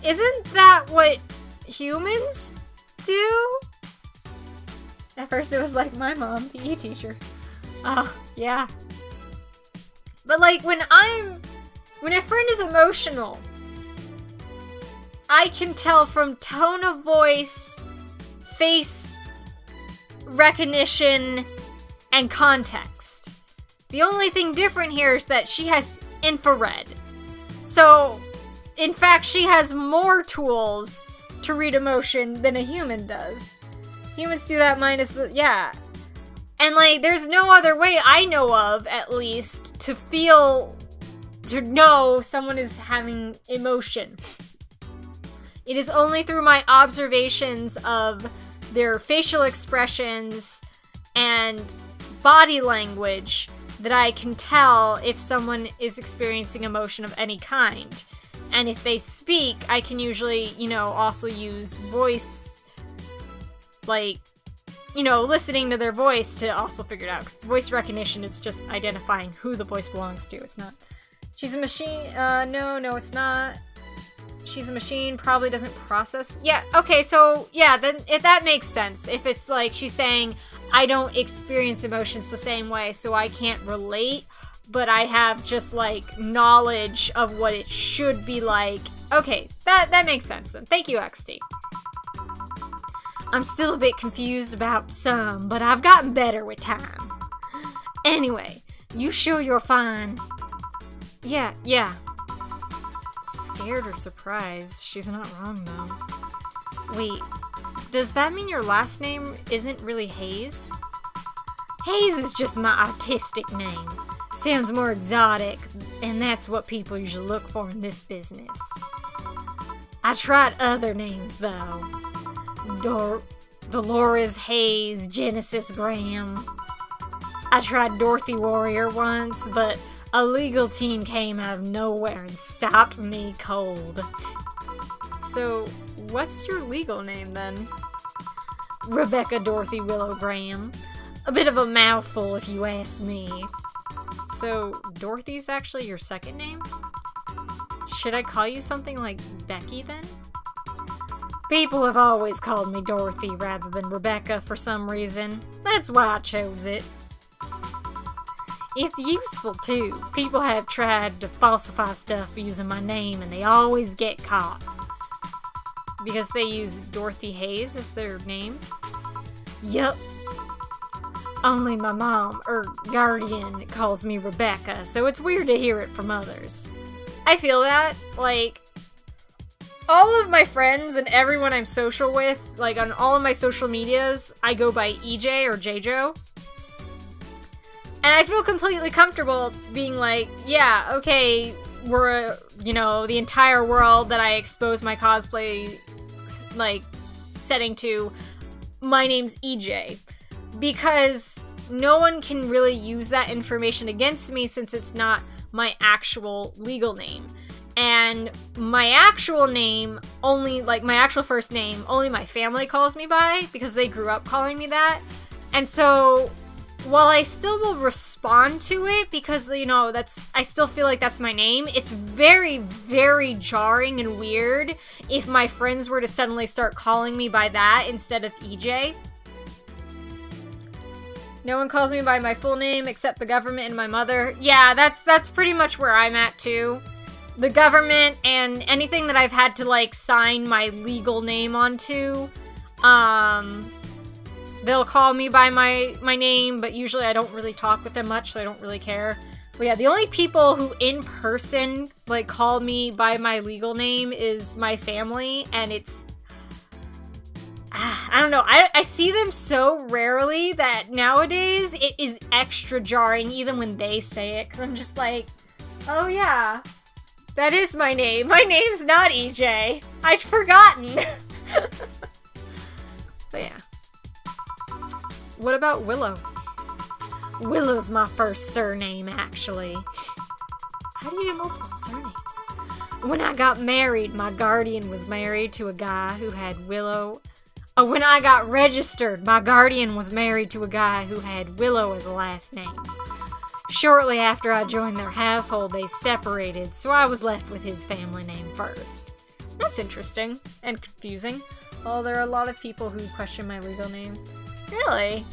Isn't that what humans do? At first it was like my mom, PE teacher. Oh, yeah. But like when a friend is emotional, I can tell from tone of voice, face recognition, and context. The only thing different here is that she has infrared. So, in fact, she has more tools to read emotion than a human does. Humans do that minus the... Yeah. And, like, there's no other way I know of, at least, to know someone is having emotion. It is only through my observations of their facial expressions and body language that I can tell if someone is experiencing emotion of any kind. And if they speak, I can usually, also use voice, listening to their voice to also figure it out. Because voice recognition is just identifying who the voice belongs to. It's not, she's a machine, no, it's not. She's a machine, probably doesn't process. Yeah, okay, so, yeah, then if that makes sense. If it's like she's saying, I don't experience emotions the same way, so I can't relate, but I have just, knowledge of what it should be like. Okay, that makes sense then. Thank you, XT. I'm still a bit confused about some, but I've gotten better with time. Anyway, you sure you're fine? Yeah. Scared or surprised? She's not wrong, though. Wait, does that mean your last name isn't really Hayes? Hayes is just my artistic name. Sounds more exotic, and that's what people usually look for in this business. I tried other names, though. Dolores Hayes, Genesis Graham. I tried Dorothy Warrior once, but a legal team came out of nowhere and stopped me cold. So, what's your legal name, then? Rebecca Dorothy Willow Graham. A bit of a mouthful, if you ask me. So, Dorothy's actually your second name? Should I call you something like Becky, then? People have always called me Dorothy rather than Rebecca for some reason. That's why I chose it. It's useful, too. People have tried to falsify stuff using my name, and they always get caught. Because they use Dorothy Hayes as their name? Yup. Only my mom, or guardian, calls me Rebecca, so it's weird to hear it from others. I feel that. All of my friends and everyone I'm social with, on all of my social medias, I go by EJ or JJo. And I feel completely comfortable being yeah, okay, we're, the entire world that I expose my cosplay, setting to, my name's EJ. Because no one can really use that information against me since it's not my actual legal name. And my actual name, only, my actual first name, only my family calls me by, because they grew up calling me that. And so, while I still will respond to it because, you know, I still feel like that's my name, it's very, very jarring and weird if my friends were to suddenly start calling me by that instead of EJ. No one calls me by my full name except the government and my mother. Yeah, that's pretty much where I'm at too. The government and anything that I've had to, like, sign my legal name onto, they'll call me by my name, but usually I don't really talk with them much, so I don't really care. But yeah, the only people who in person, like, call me by my legal name is my family, and it's... I don't know, I see them so rarely that nowadays it is extra jarring even when they say it, because I'm just like, oh yeah, that is my name. My name's not EJ. I'd forgotten. But yeah. What about Willow? Willow's my first surname, actually. How do you get multiple surnames? When I got married, my guardian was married to a guy who had Willow. Oh, when I got registered, my guardian was married to a guy who had Willow as a last name. Shortly after I joined their household, they separated, so I was left with his family name first. That's interesting and confusing. Oh, there are a lot of people who question my legal name. Really?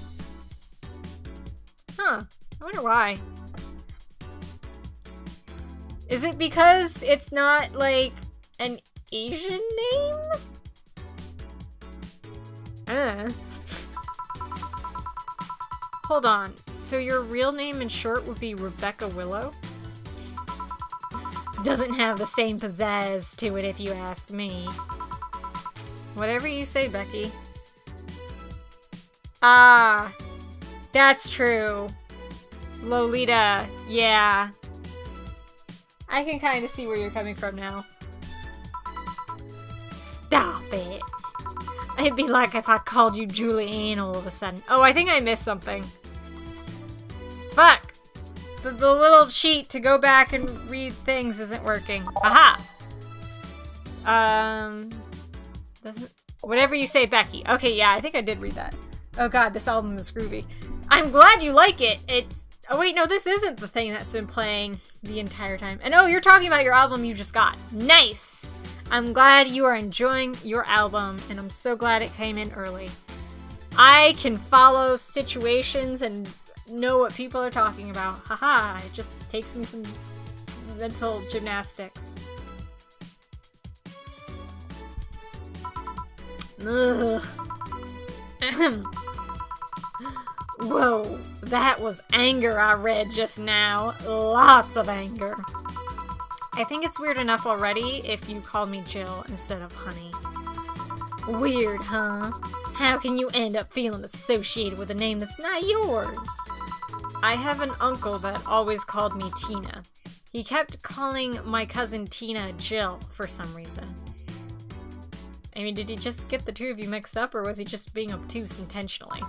Huh. I wonder why. Is it because it's not, like, an Asian name? Hold on. So your real name in short would be Rebecca Willow? Doesn't have the same pizzazz to it if you ask me. Whatever you say, Becky. Ah, that's true. Lolita, yeah. I can kind of see where you're coming from now. Stop it. It'd be like if I called you Julianne all of a sudden. Oh, I think I missed something. Fuck! The little cheat to go back and read things isn't working. Aha! Whatever you say, Becky. Okay, yeah, I think I did read that. Oh god, this album is groovy. I'm glad you like it! Oh wait, no, this isn't the thing that's been playing the entire time. And oh, you're talking about your album you just got. Nice! I'm glad you are enjoying your album, and I'm so glad it came in early. I can follow situations and know what people are talking about. Haha, it just takes me some mental gymnastics. Ugh. Whoa, that was anger I read just now. Lots of anger. I think it's weird enough already if you call me Jill instead of Honey. Weird, huh? How can you end up feeling associated with a name that's not yours? I have an uncle that always called me Tina. He kept calling my cousin Tina Jill for some reason. I mean, did he just get the two of you mixed up, or was he just being obtuse intentionally?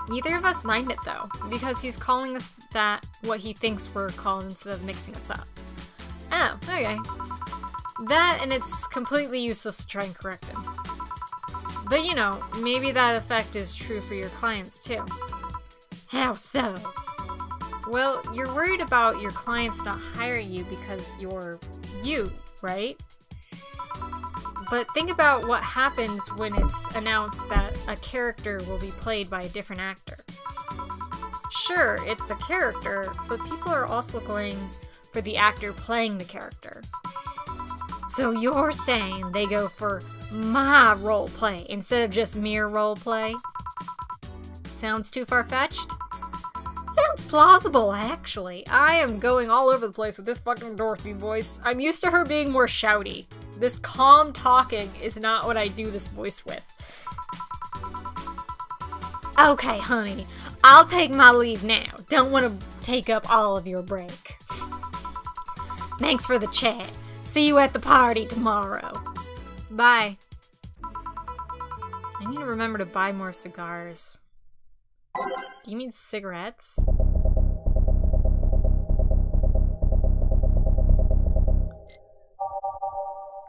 Neither of us mind it, though, because he's calling us that what he thinks we're called instead of mixing us up. Oh, okay. That, and it's completely useless to try and correct him. But you know, maybe that effect is true for your clients, too. How so? Well, you're worried about your clients not hiring you because you're you, right? But think about what happens when it's announced that a character will be played by a different actor. Sure, it's a character, but people are also going for the actor playing the character. So you're saying they go for my roleplay instead of just mere roleplay? Sounds too far-fetched? Sounds plausible, actually. I am going all over the place with this fucking Dorothy voice. I'm used to her being more shouty. This calm talking is not what I do this voice with. Okay, honey. I'll take my leave now. Don't want to take up all of your break. Thanks for the chat. See you at the party tomorrow. Bye. I need to remember to buy more cigars. Do you mean cigarettes?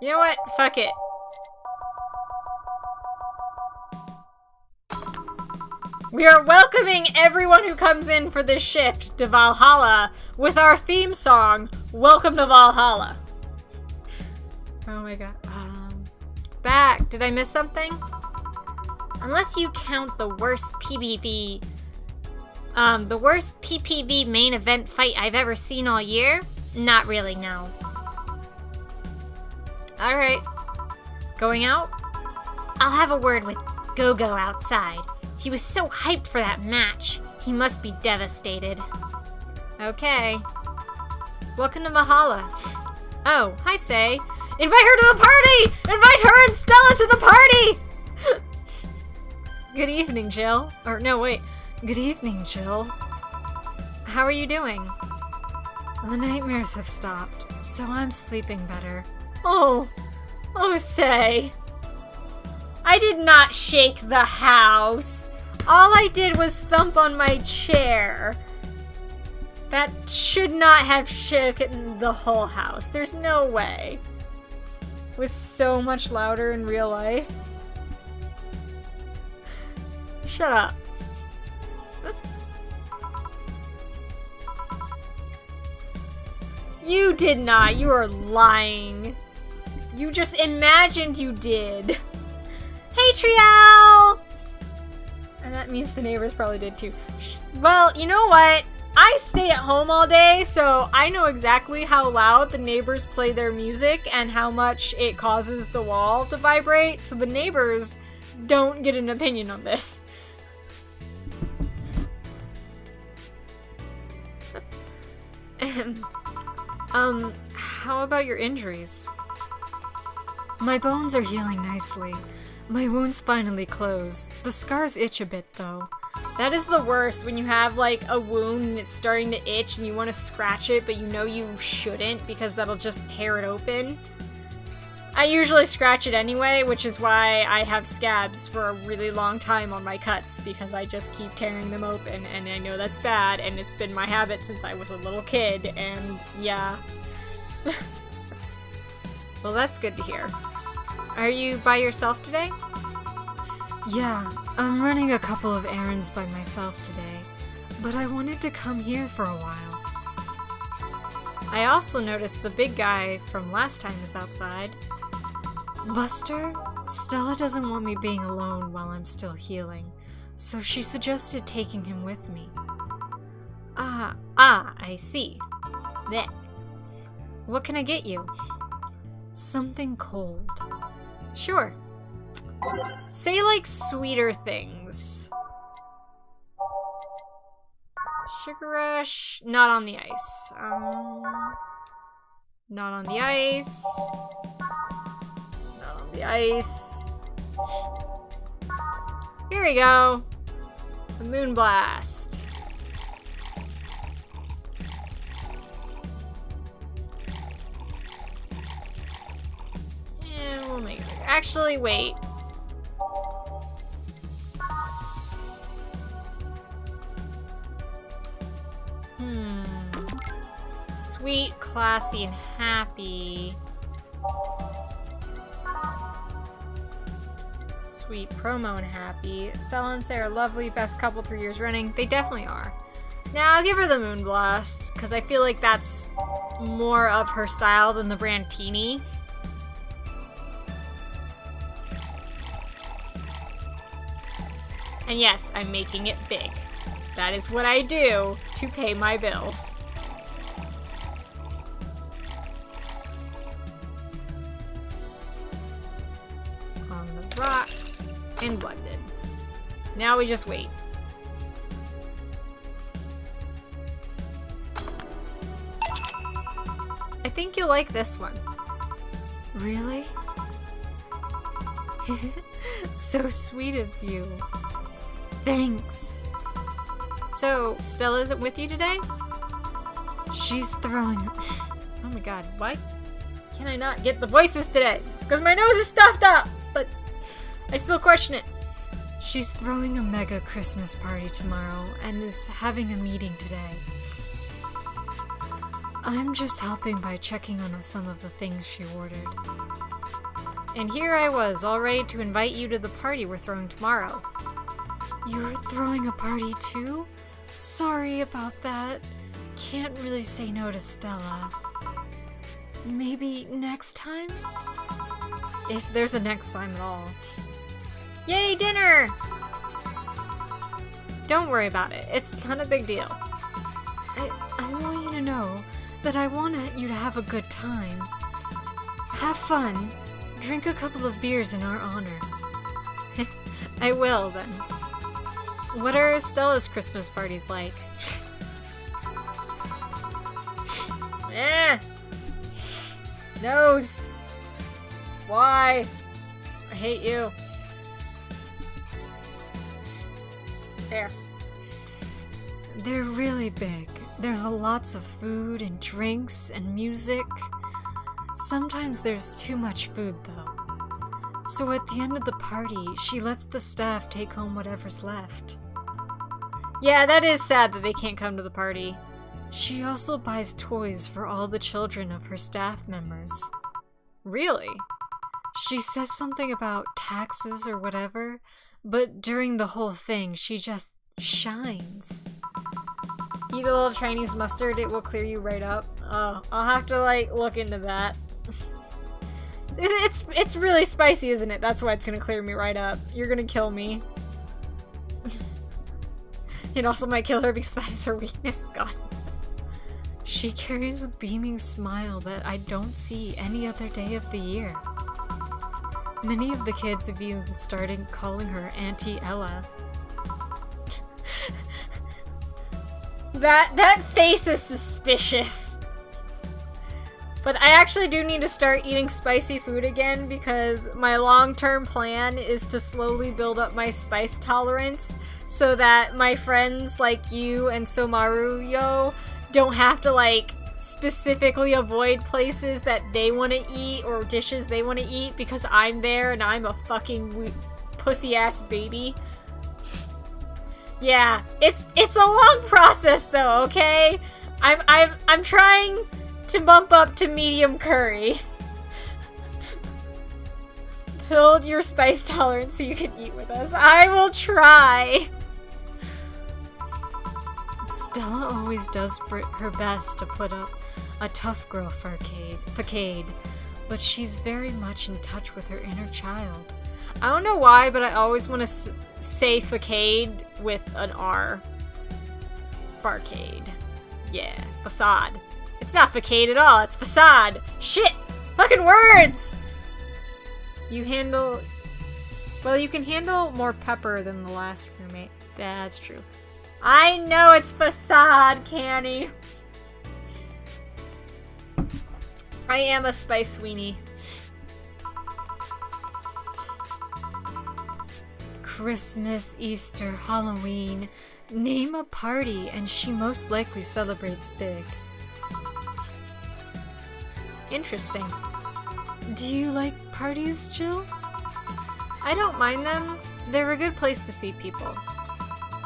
You know what? Fuck it. We are welcoming everyone who comes in for this shift to Valhalla with our theme song, Welcome to Valhalla. Oh my god. Back. Did I miss something? Unless you count the worst PvP main event fight I've ever seen all year, not really, no. Alright. Going out? I'll have a word with Go-Go outside. He was so hyped for that match. He must be devastated. Okay. Welcome to Valhalla. Oh, hi, Say. Invite her to the party! Invite her and Stella to the party! Good evening, Jill. Or, no, wait. Good evening, Jill. How are you doing? The nightmares have stopped, so I'm sleeping better. Oh, Say. I did not shake the house. All I did was thump on my chair. That should not have shaken the whole house. There's no way. It was so much louder in real life. Shut up. You did not. You are lying. You just imagined you did. Hey, Trial! And that means the neighbors probably did too. Well, you know what? I stay at home all day, so I know exactly how loud the neighbors play their music and how much it causes the wall to vibrate, so the neighbors don't get an opinion on this. How about your injuries? My bones are healing nicely. My wound's finally closed. The scars itch a bit, though. That is the worst, when you have, like, a wound and it's starting to itch and you want to scratch it, but you know you shouldn't because that'll just tear it open. I usually scratch it anyway, which is why I have scabs for a really long time on my cuts, because I just keep tearing them open, and I know that's bad, and it's been my habit since I was a little kid, and yeah. Well, that's good to hear. Are you by yourself today? Yeah, I'm running a couple of errands by myself today, but I wanted to come here for a while. I also noticed the big guy from last time is outside. Buster, Stella doesn't want me being alone while I'm still healing, so she suggested taking him with me. I see. Blech. What can I get you? Something cold. Sure. Say, like, sweeter things. Sugar Rush, not on the ice. Not on the ice. Not on the ice. Here we go. The Moon Blast. And we'll make it. Actually, wait. Sweet, classy, and happy. Sweet, promo, and happy. Stella and Say are lovely, best couple 3 years running. They definitely are. Now, I'll give her the Moonblast, because I feel like that's more of her style than the Brantini. And yes, I'm making it big. That is what I do to pay my bills. On the rocks and blended. Now we just wait. I think you'll like this one. Really? So sweet of you. Thanks. So, Stella isn't with you today? She's throwing... Oh my god, why can I not get the voices today? It's because my nose is stuffed up, but I still question it. She's throwing a mega Christmas party tomorrow and is having a meeting today. I'm just helping by checking on some of the things she ordered. And here I was, all ready to invite you to the party we're throwing tomorrow. You're throwing a party too? Sorry about that. Can't really say no to Stella. Maybe next time? If there's a next time at all. Yay, dinner! Don't worry about it. It's not a big deal. I want you to know that I want you to have a good time. Have fun. Drink a couple of beers in our honor. I will, then. What are Stella's Christmas parties like? Nose! Why? I hate you. There. They're really big. There's lots of food and drinks and music. Sometimes there's too much food, though. So at the end of the party, she lets the staff take home whatever's left. Yeah, that is sad that they can't come to the party. She also buys toys for all the children of her staff members. Really? She says something about taxes or whatever, but during the whole thing, she just shines. Eat a little Chinese mustard, it will clear you right up. Oh, I'll have to, like, look into that. It's really spicy, isn't it? That's why it's gonna clear me right up. You're gonna kill me. It also might kill her because that is her weakness. God. She carries a beaming smile that I don't see any other day of the year. Many of the kids have even started calling her Auntie Ella. That face is suspicious. But I actually do need to start eating spicy food again because my long-term plan is to slowly build up my spice tolerance so that my friends like you and Somaruyo don't have to, like, specifically avoid places that they want to eat or dishes they want to eat because I'm there and I'm a fucking pussy-ass baby. Yeah, it's a long process though, okay? I'm trying to bump up to medium curry. Build your spice tolerance so you can eat with us. I will try. Stella always does her best to put up a tough girl facade, but she's very much in touch with her inner child. I don't know why, but I always want to say facade with an R. Barcade. Yeah, facade. It's not facade at all, it's facade. Shit! Fucking words! You handle... Well, you can handle more pepper than the last roommate. That's true. I know it's facade, Canny. I am a spice weenie. Christmas, Easter, Halloween. Name a party and she most likely celebrates big. Interesting. Do you like parties, Jill? I don't mind them. They're a good place to see people.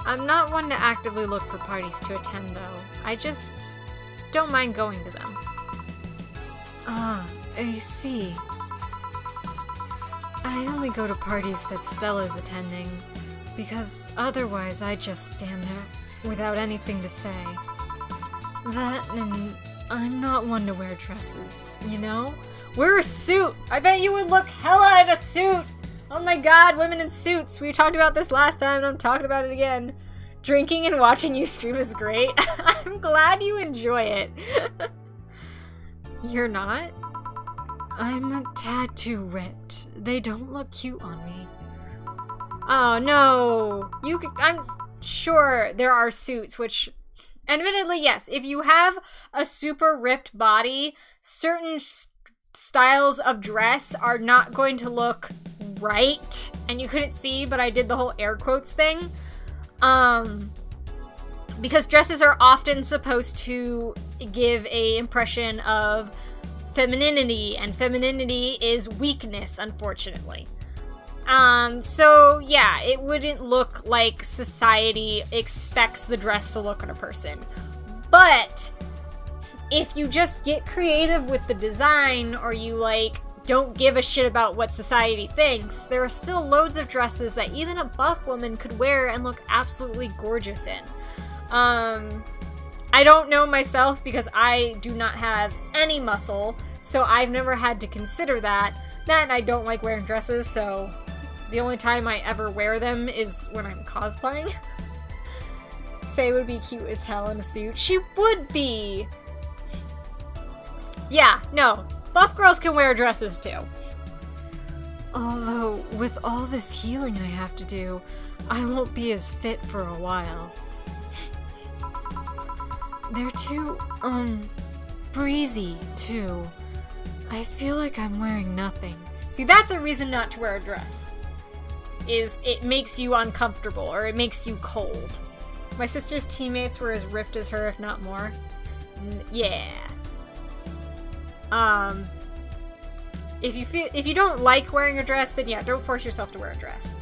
I'm not one to actively look for parties to attend, though. I just don't mind going to them. Ah, I see. I only go to parties that Stella's attending, because otherwise I just stand there without anything to say. That and I'm not one to wear dresses, you know? Wear a suit! I bet you would look hella in a suit! Oh my god, women in suits! We talked about this last time and I'm talking about it again. Drinking and watching you stream is great. I'm glad you enjoy it. You're not? I'm a tad too ripped. They don't look cute on me. Oh no! I'm sure there are suits which... Admittedly, yes, if you have a super ripped body, certain styles of dress are not going to look right. And you couldn't see, but I did the whole air quotes thing. Because dresses are often supposed to give an impression of femininity, and femininity is weakness, unfortunately. So yeah, it wouldn't look like society expects the dress to look on a person. But if you just get creative with the design, or you like don't give a shit about what society thinks, there are still loads of dresses that even a buff woman could wear and look absolutely gorgeous in. I don't know myself because I do not have any muscle, so I've never had to consider that. That and I don't like wearing dresses, so the only time I ever wear them is when I'm cosplaying. Say would be cute as hell in a suit. She would be! Yeah, no. Buff girls can wear dresses too. Although, with all this healing I have to do, I won't be as fit for a while. They're too, breezy, too. I feel like I'm wearing nothing. See, that's a reason not to wear a dress. Is it makes you uncomfortable, or it makes you cold. My sister's teammates were as ripped as her, if not more. Yeah. If you don't like wearing a dress, then yeah, don't force yourself to wear a dress.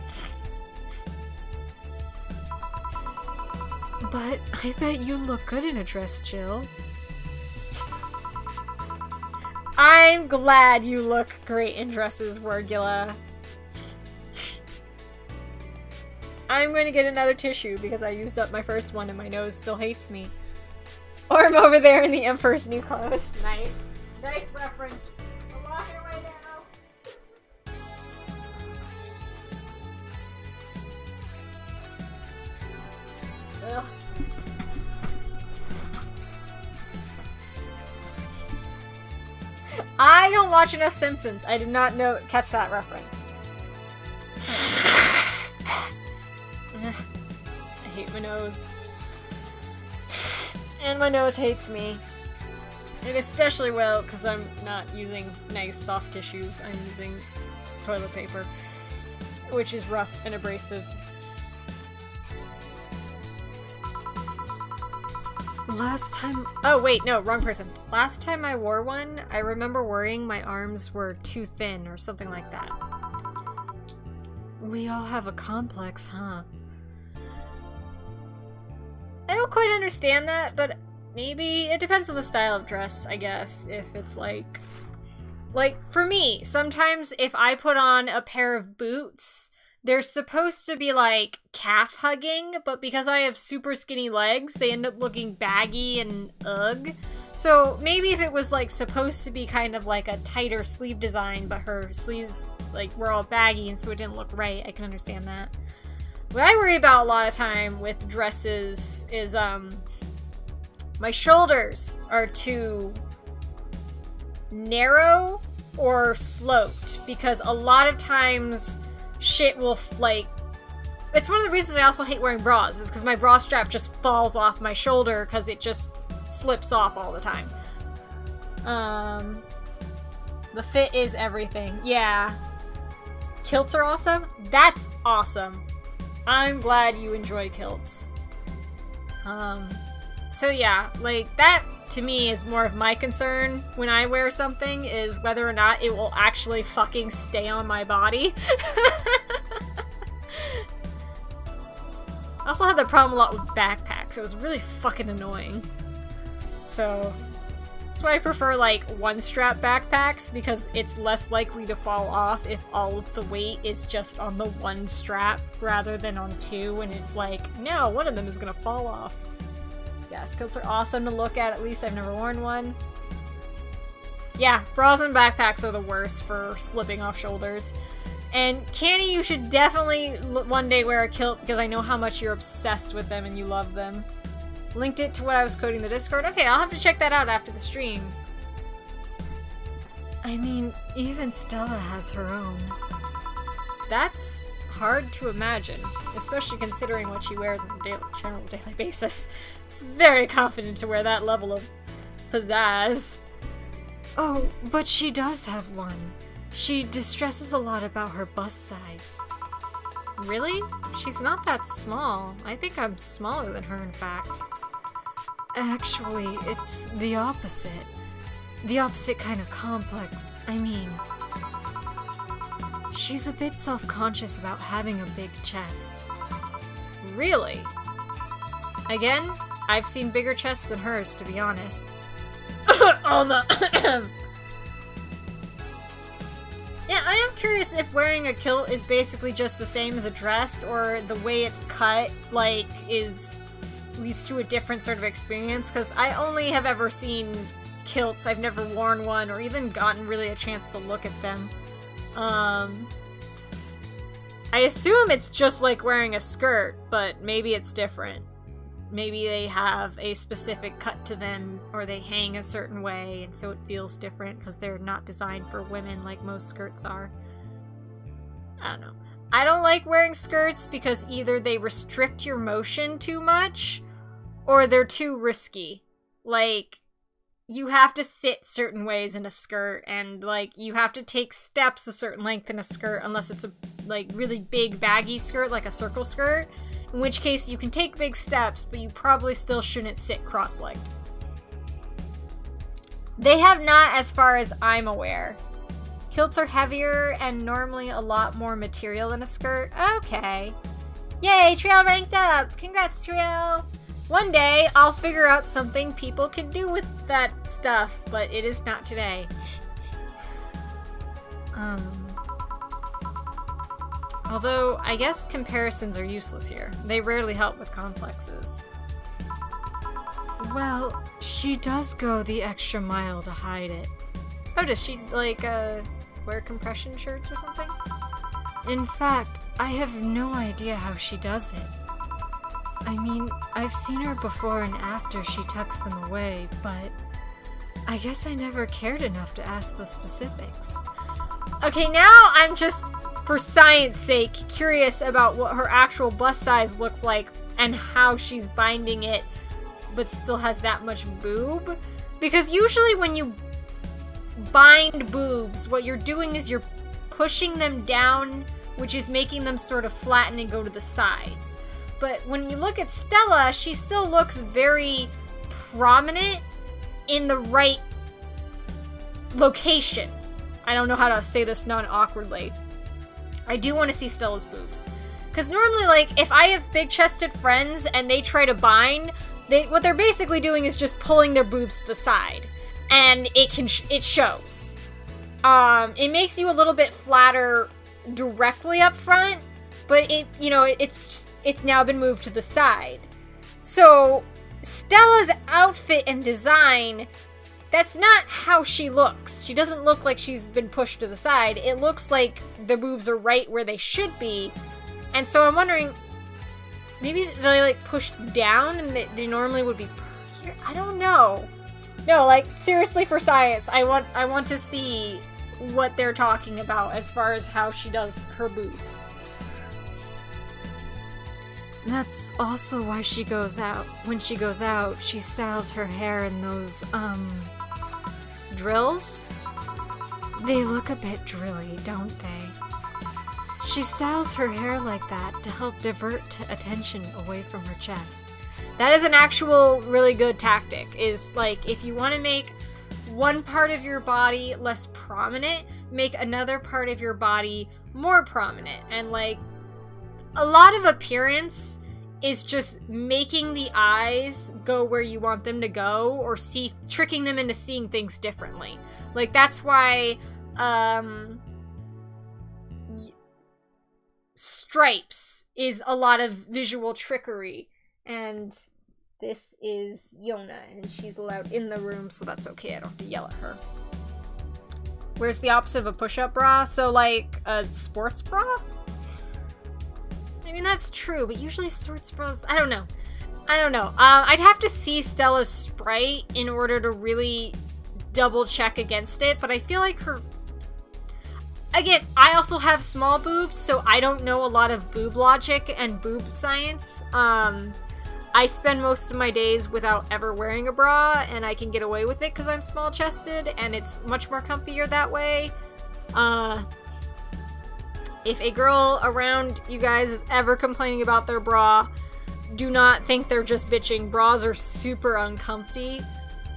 But I bet you look good in a dress, Jill. I'm glad you look great in dresses, Wergula. I'm going to get another tissue because I used up my first one and my nose still hates me. Or I'm over there in the Emperor's New Clothes. Nice. Nice reference. I'm walking away now. Ugh. I don't watch enough Simpsons. I did not catch that reference. I hate my nose. And my nose hates me. And especially well, because I'm not using nice soft tissues. I'm using toilet paper, which is rough and abrasive. Last time... Oh, wait, no, wrong person. Last time I wore one, I remember worrying my arms were too thin or something like that. We all have a complex, huh? I don't quite understand that, but maybe it depends on the style of dress, I guess. If it's like, for me, sometimes if I put on a pair of boots, they're supposed to be like calf hugging, but because I have super skinny legs, they end up looking baggy and ugh. So maybe if it was like supposed to be kind of like a tighter sleeve design, but her sleeves like were all baggy and so it didn't look right, I can understand that. What I worry about a lot of time with dresses is my shoulders are too narrow or sloped because a lot of times shit will like, it's one of the reasons I also hate wearing bras is because my bra strap just falls off my shoulder because it just slips off all the time. The fit is everything. Yeah. Kilts are awesome? That's awesome. I'm glad you enjoy kilts. So yeah, like that to me is more of my concern when I wear something is whether or not it will actually fucking stay on my body. I also had that problem a lot with backpacks. It was really fucking annoying. So that's why I prefer like one-strap backpacks because it's less likely to fall off if all of the weight is just on the one strap rather than on two and it's like, no, one of them is gonna fall off. Yes, kilts are awesome to look at least I've never worn one. Yeah, bras and backpacks are the worst for slipping off shoulders. And Canny, you should definitely one day wear a kilt because I know how much you're obsessed with them and you love them. Linked it to what I was coding in the Discord. Okay, I'll have to check that out after the stream. I mean, even Stella has her own. That's hard to imagine, especially considering what she wears on a general daily basis. It's very confident to wear that level of pizzazz. Oh, but she does have one. She distresses a lot about her bust size. Really? She's not that small. I think I'm smaller than her, in fact. Actually, it's the opposite. The opposite kind of complex. I mean, she's a bit self-conscious about having a big chest. Really? Again, I've seen bigger chests than hers, to be honest. Yeah, I am curious if wearing a kilt is basically just the same as a dress, or the way it's cut, like, leads to a different sort of experience, because I only have ever seen kilts. I've never worn one, or even gotten really a chance to look at them. I assume it's just like wearing a skirt, but maybe it's different. Maybe they have a specific cut to them, or they hang a certain way, and so it feels different because they're not designed for women like most skirts are. I don't know. I don't like wearing skirts because either they restrict your motion too much, or they're too risky. Like, you have to sit certain ways in a skirt, and, like, you have to take steps a certain length in a skirt unless it's a, like, really big baggy skirt, like a circle skirt. In which case, you can take big steps, but you probably still shouldn't sit cross-legged. They have not, as far as I'm aware. Kilts are heavier and normally a lot more material than a skirt. Okay. Yay, Trail ranked up! Congrats, Trail! One day, I'll figure out something people can do with that stuff, but it is not today. Although, I guess comparisons are useless here. They rarely help with complexes. Well, she does go the extra mile to hide it. Oh, does she, like, wear compression shirts or something? In fact, I have no idea how she does it. I mean, I've seen her before and after she tucks them away, but I guess I never cared enough to ask the specifics. Okay, now I'm just, for science sake, curious about what her actual bust size looks like and how she's binding it but still has that much boob. Because usually when you bind boobs, what you're doing is you're pushing them down, which is making them sort of flatten and go to the sides. But when you look at Stella, she still looks very prominent in the right location. I don't know how to say this non-awkwardly. I do want to see Stella's boobs. Because normally, like, if I have big-chested friends and they try to bind, what they're basically doing is just pulling their boobs to the side. And it shows. It makes you a little bit flatter directly up front, but it's now been moved to the side. So, Stella's outfit and design, that's not how she looks. She doesn't look like she's been pushed to the side. It looks like the boobs are right where they should be. And so I'm wondering, maybe they, like, pushed down and they normally would be here? I don't know. No, like, seriously, for science, I want to see what they're talking about as far as how she does her boobs. That's also why she goes out. When she goes out, she styles her hair in those, drills? They look a bit drilly, don't they? She styles her hair like that to help divert attention away from her chest. That is an actual really good tactic, is, like, if you want to make one part of your body less prominent, make another part of your body more prominent. And, like, a lot of appearance is just making the eyes go where you want them to go, or tricking them into seeing things differently. Like, that's why, stripes is a lot of visual trickery. And this is Yona, and she's allowed in the room, so that's okay. I don't have to yell at her. Where's the opposite of a push-up bra? So, like, a sports bra? I mean, that's true, but usually sports bras, I don't know. I'd have to see Stella's sprite in order to really double check against it, but I feel like her... Again, I also have small boobs, so I don't know a lot of boob logic and boob science. I spend most of my days without ever wearing a bra, and I can get away with it because I'm small-chested, and it's much more comfier that way. If a girl around you guys is ever complaining about their bra, do not think they're just bitching. Bras are super uncomfy.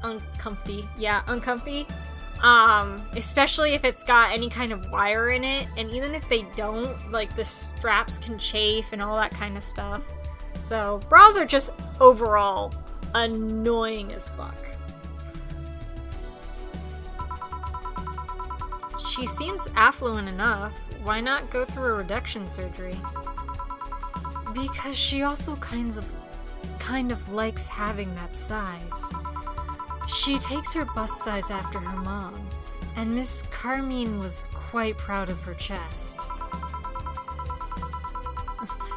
Uncomfy. Especially if it's got any kind of wire in it, and even if they don't, like, the straps can chafe and all that kind of stuff. So, bras are just overall annoying as fuck. She seems affluent enough. Why not go through a reduction surgery? Because she also kind of likes having that size. She takes her bust size after her mom, and Miss Carmine was quite proud of her chest.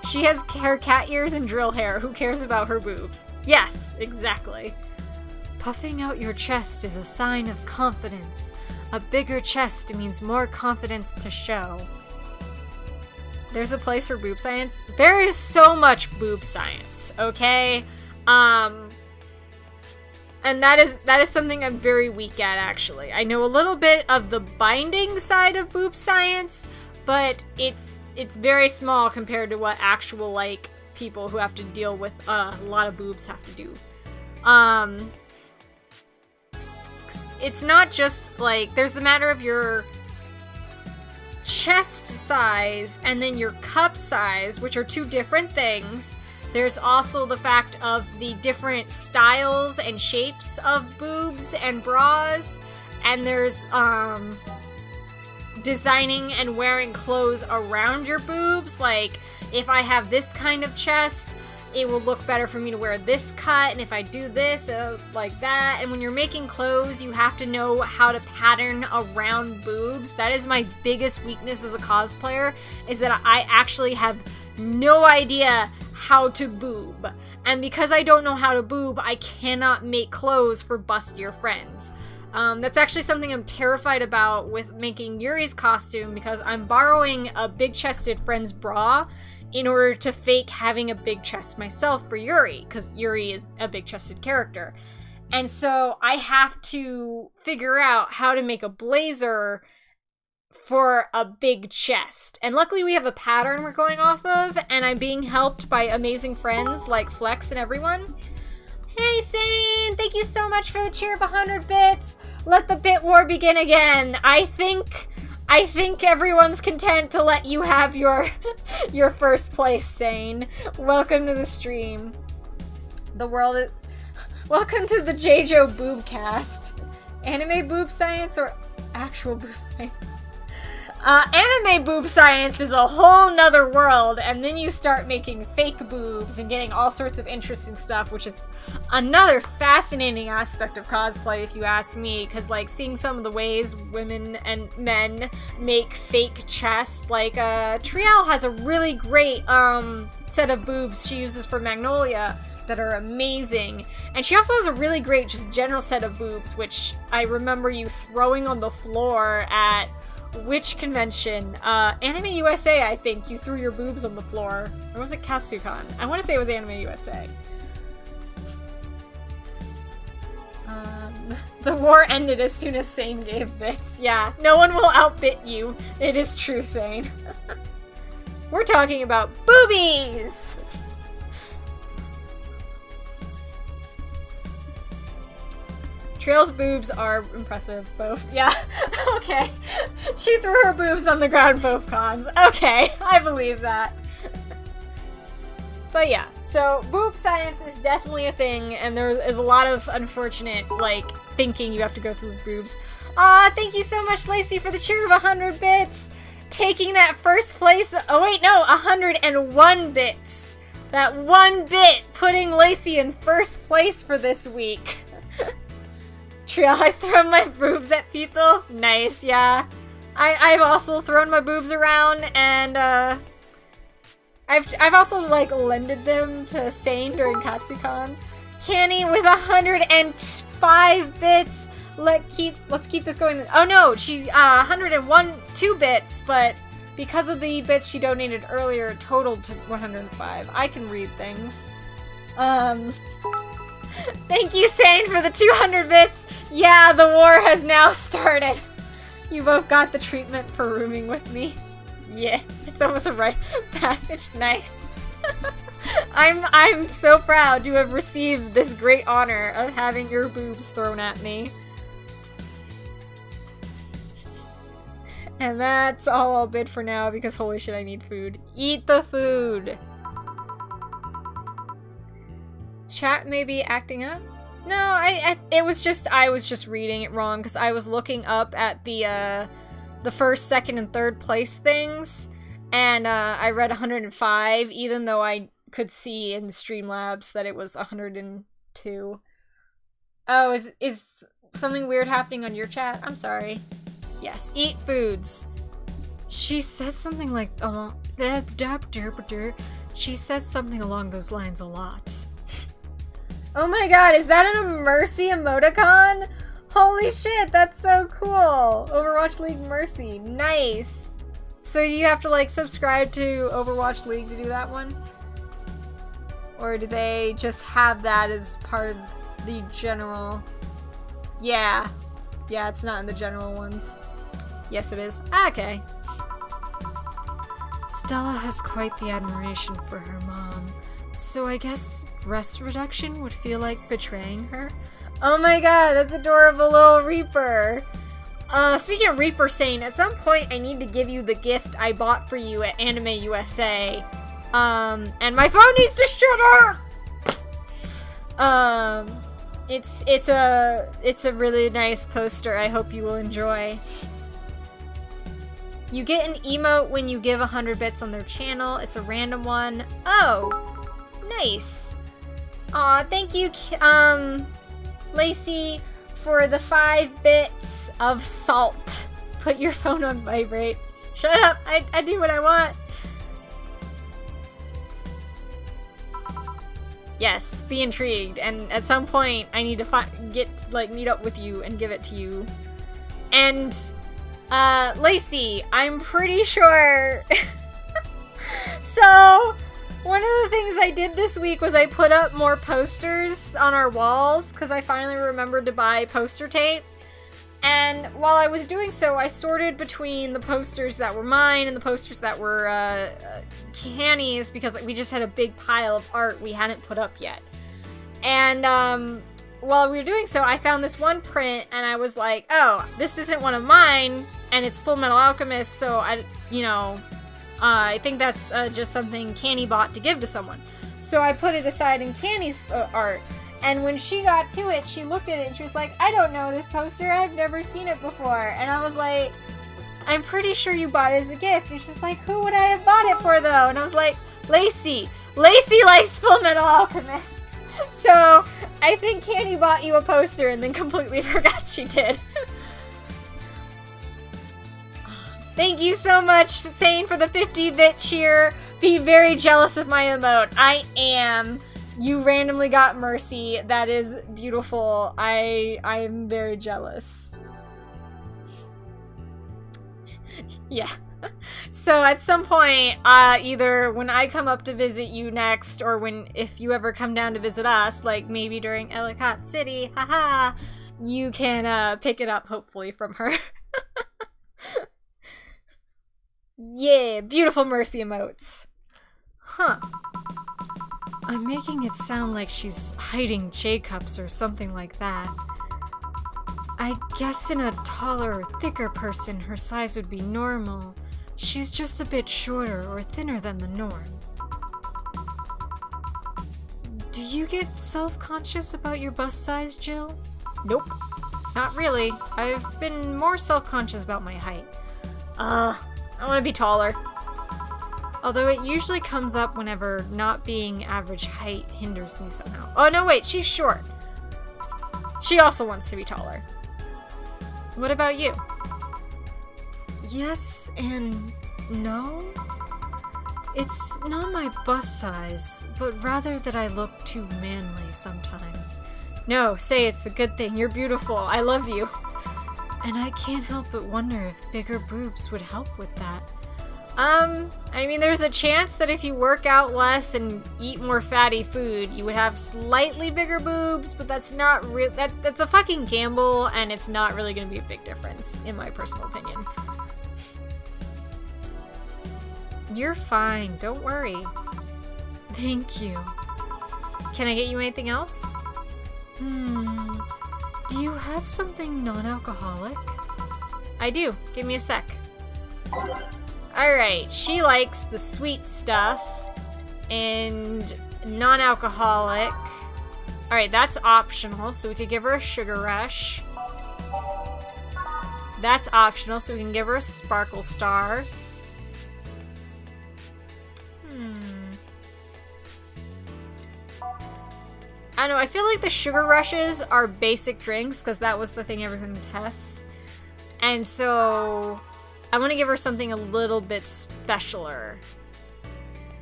She has her cat ears and drill hair. Who cares about her boobs? Yes, exactly. Puffing out your chest is a sign of confidence. A bigger chest means more confidence to show. There's a place for boob science? There is so much boob science, okay? And that is something I'm very weak at, actually. I know a little bit of the binding side of boob science, but it's very small compared to what actual, like, people who have to deal with a lot of boobs have to do. It's not just, like, there's the matter of your chest size and then your cup size, which are two different things. There's also the fact of the different styles and shapes of boobs and bras, and there's, designing and wearing clothes around your boobs. Like, if I have this kind of chest, it will look better for me to wear this cut, and if I do this, like that. And when you're making clothes, you have to know how to pattern around boobs. That is my biggest weakness as a cosplayer, is that I actually have no idea how to boob. And because I don't know how to boob, I cannot make clothes for bustier friends. That's actually something I'm terrified about with making Yuri's costume, because I'm borrowing a big-chested friend's bra in order to fake having a big chest myself for Yuri, because Yuri is a big-chested character. And so I have to figure out how to make a blazer for a big chest. And luckily we have a pattern we're going off of, and I'm being helped by amazing friends like Flex and everyone. Hey, Sane! Thank you so much for the cheer of 100 bits! Let the bit war begin again! I think everyone's content to let you have your first place, Sane. Welcome to the stream. Welcome to the JoJo Boobcast. Anime boob science or actual boob science? Anime boob science is a whole nother world, and then you start making fake boobs and getting all sorts of interesting stuff, which is another fascinating aspect of cosplay, if you ask me, because, like, seeing some of the ways women and men make fake chests, like, Trial has a really great, set of boobs she uses for Magnolia that are amazing, and she also has a really great, just general set of boobs, which I remember you throwing on the floor at which convention? Anime USA, I think. You threw your boobs on the floor. Or was it Katsucon? I want to say it was Anime USA. The war ended as soon as Sane gave bits. Yeah, no one will outbit you. It is true, Sane. We're talking about boobies! Trail's boobs are impressive, both. Yeah, okay. She threw her boobs on the ground both cons. Okay, I believe that. But yeah, so boob science is definitely a thing, and there is a lot of unfortunate, like, thinking you have to go through boobs. Aw, thank you so much, Lacey, for the cheer of 100 bits! Taking that first place, oh wait, no, 101 bits! That one bit putting Lacey in first place for this week. Trial, I throw my boobs at people. Nice, yeah. I've also thrown my boobs around, and I've also, like, lended them to Sane during Katsucon. Canny with 105 bits. Let's keep this going. Oh no, she 102 bits, but because of the bits she donated earlier, it totaled to 105. I can read things. Thank you, Sane, for the 200 bits. Yeah, the war has now started. You both got the treatment for rooming with me. Yeah, it's almost a rite of passage. Nice. I'm so proud to have received this great honor of having your boobs thrown at me. And that's all I'll bid for now, because holy shit, I need food. Eat the food! Chat may be acting up? No, I was just reading it wrong, because I was looking up at the the first, second, and third place things, and I read 105, even though I could see in Streamlabs that it was 102. Oh, is something weird happening on your chat? I'm sorry. Yes, eat foods. She says something like, she says something along those lines a lot. Oh my god, is that a Mercy emoticon? Holy shit, that's so cool! Overwatch League Mercy, nice! So you have to like subscribe to Overwatch League to do that one? Or do they just have that as part of the general? Yeah. Yeah, it's not in the general ones. Yes, it is. Okay. Stella has quite the admiration for her mom, so I guess breast reduction would feel like betraying her? Oh my god, that's adorable little Reaper! Speaking of Reaper saying, at some point I need to give you the gift I bought for you at Anime USA. And my phone needs to shut up! It's a really nice poster I hope you will enjoy. You get an emote when you give 100 bits on their channel. It's a random one. Oh, nice. Aw, thank you, Lacey, for the 5 bits of salt. Put your phone on vibrate. Shut up, I do what I want. Yes, the intrigued, and at some point I need to meet up with you and give it to you. And Lacey, I'm pretty sure. So, one of the things I did this week was I put up more posters on our walls because I finally remembered to buy poster tape. And while I was doing so, I sorted between the posters that were mine and the posters that were Canny's because we just had a big pile of art we hadn't put up yet. And while we were doing so, I found this one print and I was like, oh, this isn't one of mine and it's Full Metal Alchemist, so I think that's just something Canny bought to give to someone. So I put it aside in Canny's art. And when she got to it, she looked at it and she was like, I don't know this poster, I've never seen it before. And I was like, I'm pretty sure you bought it as a gift. And she's like, who would I have bought it for though? And I was like, Lacey. Lacey likes Full Metal Alchemist. So I think Candy bought you a poster and then completely forgot she did. Thank you so much, Sane, for the 50-bit cheer. Be very jealous of my emote. I am. You randomly got Mercy. That is beautiful. I'm very jealous. Yeah. So at some point, either when I come up to visit you next, or if you ever come down to visit us, like maybe during Ellicott City, haha, you can pick it up hopefully from her. Yeah, beautiful Mercy emotes. Huh. I'm making it sound like she's hiding J-cups or something like that. I guess in a taller or thicker person, her size would be normal. She's just a bit shorter or thinner than the norm. Do you get self-conscious about your bust size, Jill? Nope. Not really. I've been more self-conscious about my height. I want to be taller. Although it usually comes up whenever not being average height hinders me somehow. Oh no, wait, she's short. She also wants to be taller. What about you? Yes and no. It's not my bust size, but rather that I look too manly sometimes. No, say it's a good thing. You're beautiful. I love you. And I can't help but wonder if bigger boobs would help with that. I mean, there's a chance that if you work out less and eat more fatty food, you would have slightly bigger boobs, but that's not real. That's a fucking gamble, and it's not really going to be a big difference, in my personal opinion. You're fine. Don't worry. Thank you. Can I get you anything else? Do you have something non-alcoholic? I do. Give me a sec. Alright, she likes the sweet stuff and non-alcoholic. Alright, that's optional, so we could give her a sugar rush. That's optional, so we can give her a sparkle star. I don't know, I feel like the sugar rushes are basic drinks, because that was the thing everyone tests. And so I want to give her something a little bit specialer.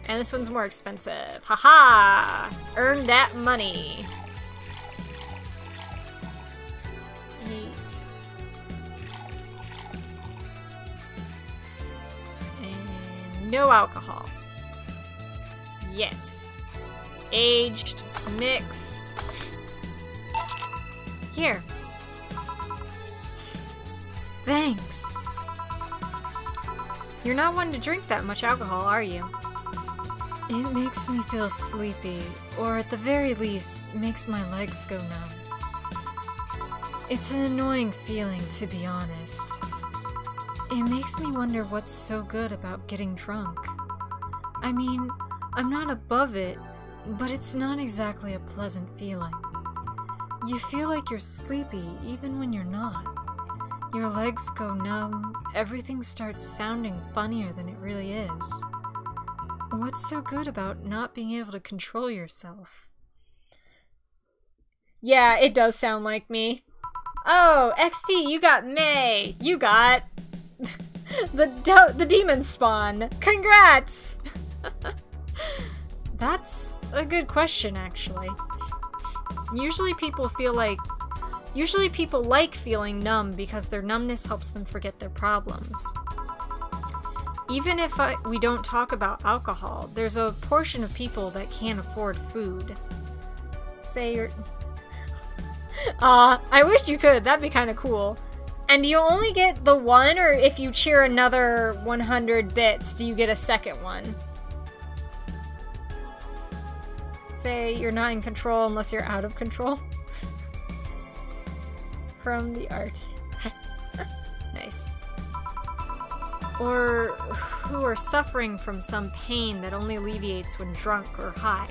And this one's more expensive. Haha! Earn that money. 8. And no alcohol. Yes. Aged, mixed. Here. Thanks. You're not one to drink that much alcohol, are you? It makes me feel sleepy, or at the very least, makes my legs go numb. It's an annoying feeling, to be honest. It makes me wonder what's so good about getting drunk. I mean, I'm not above it, but it's not exactly a pleasant feeling. You feel like you're sleepy even when you're not. Your legs go numb, everything starts sounding funnier than it really is. What's so good about not being able to control yourself? Yeah, it does sound like me. Oh, XT, you got May. You got the demon spawn. Congrats! That's a good question, actually. Usually people like feeling numb because their numbness helps them forget their problems. Even if we don't talk about alcohol, there's a portion of people that can't afford food. Say you're... I wish you could. That'd be kind of cool. And do you only get the one, or if you cheer another 100 bits, do you get a second one? Say you're not in control unless you're out of control. From the art. Nice. Or who are suffering from some pain that only alleviates when drunk or high.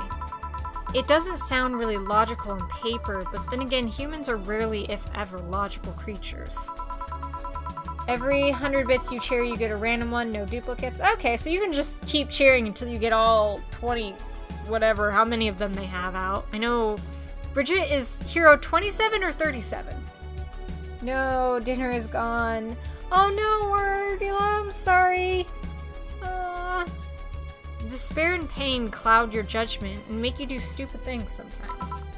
It doesn't sound really logical on paper, but then again, humans are rarely, if ever, logical creatures. Every 100 bits you cheer, you get a random one, no duplicates. Okay, so you can just keep cheering until you get all 20, whatever, how many of them they have out. I know Bridget is hero 27 or 37. No, dinner is gone. Oh no, Wordula, I'm sorry. Despair and pain cloud your judgment and make you do stupid things sometimes.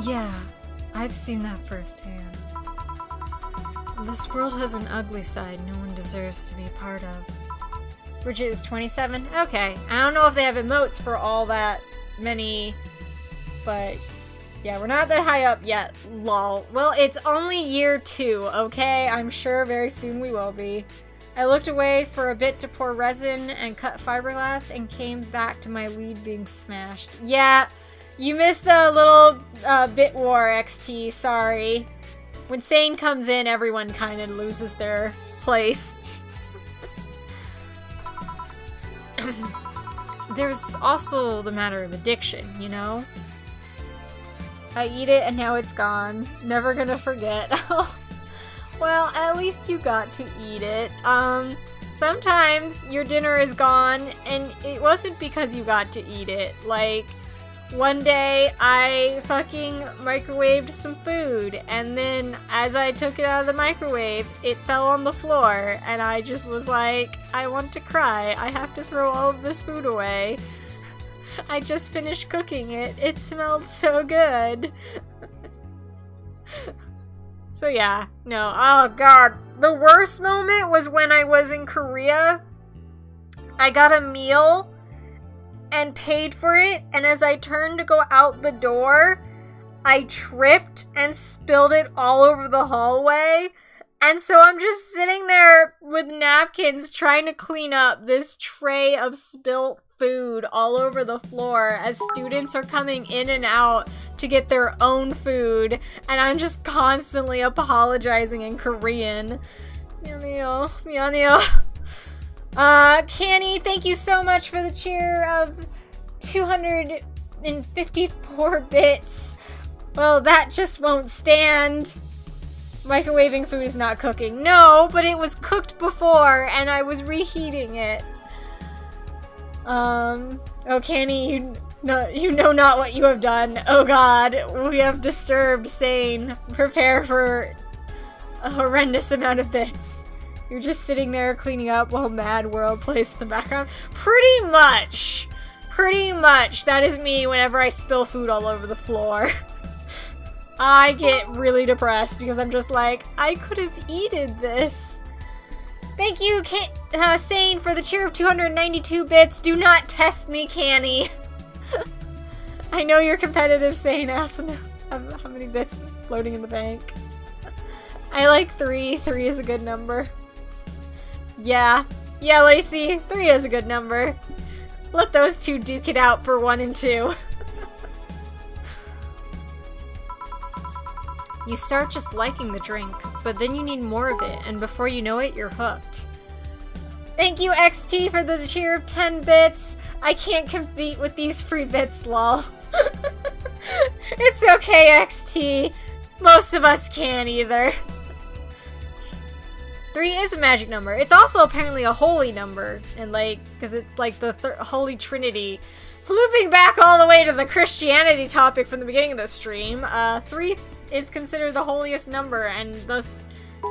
Yeah, I've seen that firsthand. This world has an ugly side no one deserves to be a part of. Bridget is 27? Okay. I don't know if they have emotes for all that many, but yeah, we're not that high up yet. Lol. Well, it's only year 2, okay? I'm sure very soon we will be. I looked away for a bit to pour resin and cut fiberglass and came back to my lead being smashed. Yeah, you missed a little bit war, XT. Sorry. When Sane comes in, everyone kind of loses their place. There's also the matter of addiction, you know? I eat it and now it's gone. Never gonna forget. Well, at least you got to eat it. Sometimes your dinner is gone and it wasn't because you got to eat it. Like, one day I fucking microwaved some food and then as I took it out of the microwave, it fell on the floor and I just was like, I want to cry. I have to throw all of this food away. I just finished cooking it. It smelled so good. So yeah, no, oh god. The worst moment was when I was in Korea. I got a meal and paid for it, and as I turned to go out the door, I tripped and spilled it all over the hallway. And so I'm just sitting there with napkins trying to clean up this tray of spilt food all over the floor as students are coming in and out to get their own food, and I'm just constantly apologizing in Korean. 미안해요. 미안해요. Canny, thank you so much for the cheer of 254 bits. Well, that just won't stand. Microwaving food is not cooking. No, but it was cooked before, and I was reheating it. Oh, Kenny, you know not what you have done. Oh god, we have disturbed Sane. Prepare for a horrendous amount of bits. You're just sitting there cleaning up while Mad World plays in the background. Pretty much. Pretty much. That is me whenever I spill food all over the floor. I get really depressed because I'm just like, I could have eaten this. Thank you, Sane, for the cheer of 292 bits. Do not test me, Canny. I know you're competitive, Sane. I also know how many bits floating in the bank. I like 3. 3 is a good number. Yeah. Yeah, Lacey. 3 is a good number. Let those two duke it out for 1 and 2. You start just liking the drink, but then you need more of it, and before you know it, you're hooked. Thank you, XT, for the cheer of 10 bits. I can't compete with these free bits, lol. It's okay, XT. Most of us can't either. 3 is a magic number. It's also apparently a holy number, and because it's like the Holy Trinity. Looping back all the way to the Christianity topic from the beginning of the stream, 3 is considered the holiest number, and thus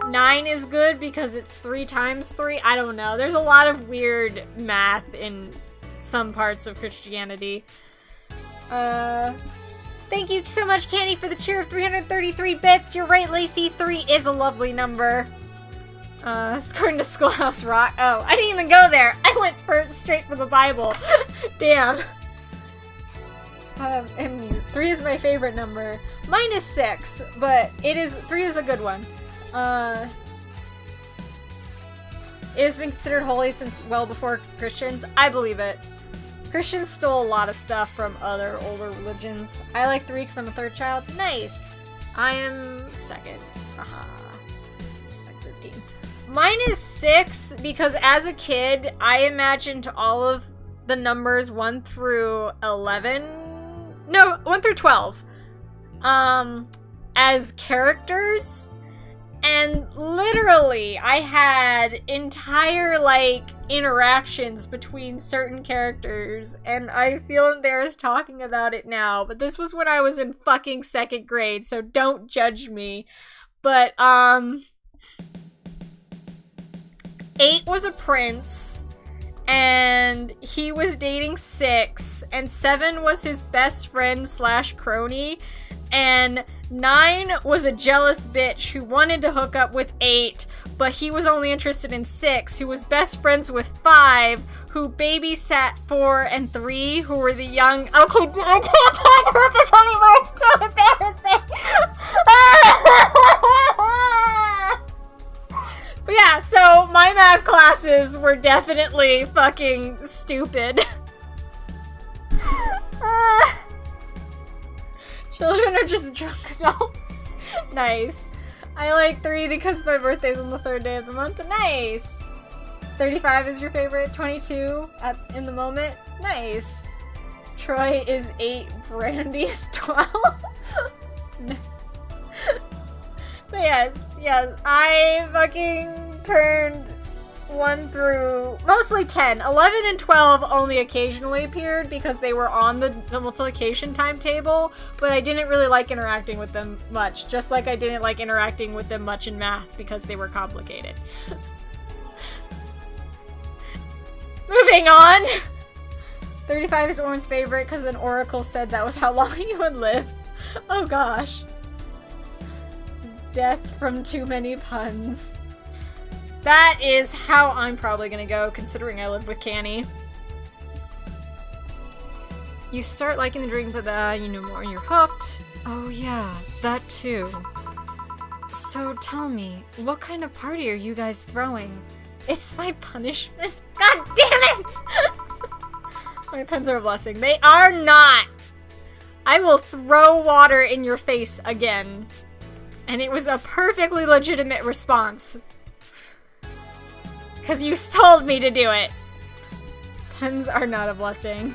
9 is good because it's 3 times 3. I don't know. There's a lot of weird math in some parts of Christianity. Thank you so much, Candy, for the cheer of 333 bits. You're right, Lacey. 3 is a lovely number. According to Schoolhouse Rock. Oh, I didn't even go there. I went straight for the Bible. Damn. And 3 is my favorite number. Mine is 6, but 3 is a good one. It has been considered holy since well before Christians. I believe it. Christians stole a lot of stuff from other older religions. I like 3 because I'm a 3rd child. Nice. I am 2nd. Haha. Like 13. Mine is 6 because as a kid, I imagined all of the numbers 1 through 11. No, 1 through 12. As characters. And literally, I had entire, interactions between certain characters, and I feel embarrassed talking about it now, but this was when I was in fucking 2nd grade, so don't judge me. But, 8 was a prince, and he was dating 6, and 7 was his best friend / crony, and 9 was a jealous bitch who wanted to hook up with 8, but he was only interested in 6, who was best friends with 5, who babysat 4 and 3, who were the young— okay, I can't talk about this anymore, it's too embarrassing! But yeah, so my math classes were definitely fucking stupid. Children are just drunk adults. Nice. I like 3 because my birthday's on the 3rd day of the month. Nice. 35 is your favorite. 22 in the moment. Nice. Troy is 8. Brandy is 12. But yes. I fucking turned 1 through mostly 10. 11 and 12 only occasionally appeared because they were on the multiplication timetable, but I didn't really like interacting with them much, just like I didn't like interacting with them much in math because they were complicated. Moving on! 35 is Owen's favorite because an oracle said that was how long he would live. Oh gosh. Death from too many puns. That is how I'm probably gonna go, considering I live with Canny. You start liking the drink, but you know more and you're hooked. Oh yeah, that too. So tell me, what kind of party are you guys throwing? It's my punishment. God damn it! My puns are a blessing. They are not! I will throw water in your face again. And it was a perfectly legitimate response. Because you told me to do it. Puns are not a blessing.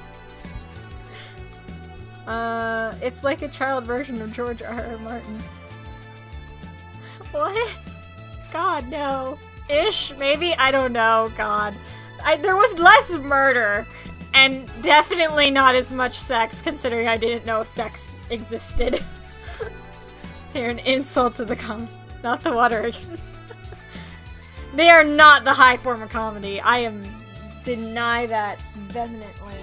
It's like a child version of George R.R. Martin. What? God, no. Ish, maybe? I don't know, God. There was less murder, and definitely not as much sex, considering I didn't know sex existed. They're an insult to the not the water again. They are not the high form of comedy. I deny that vehemently.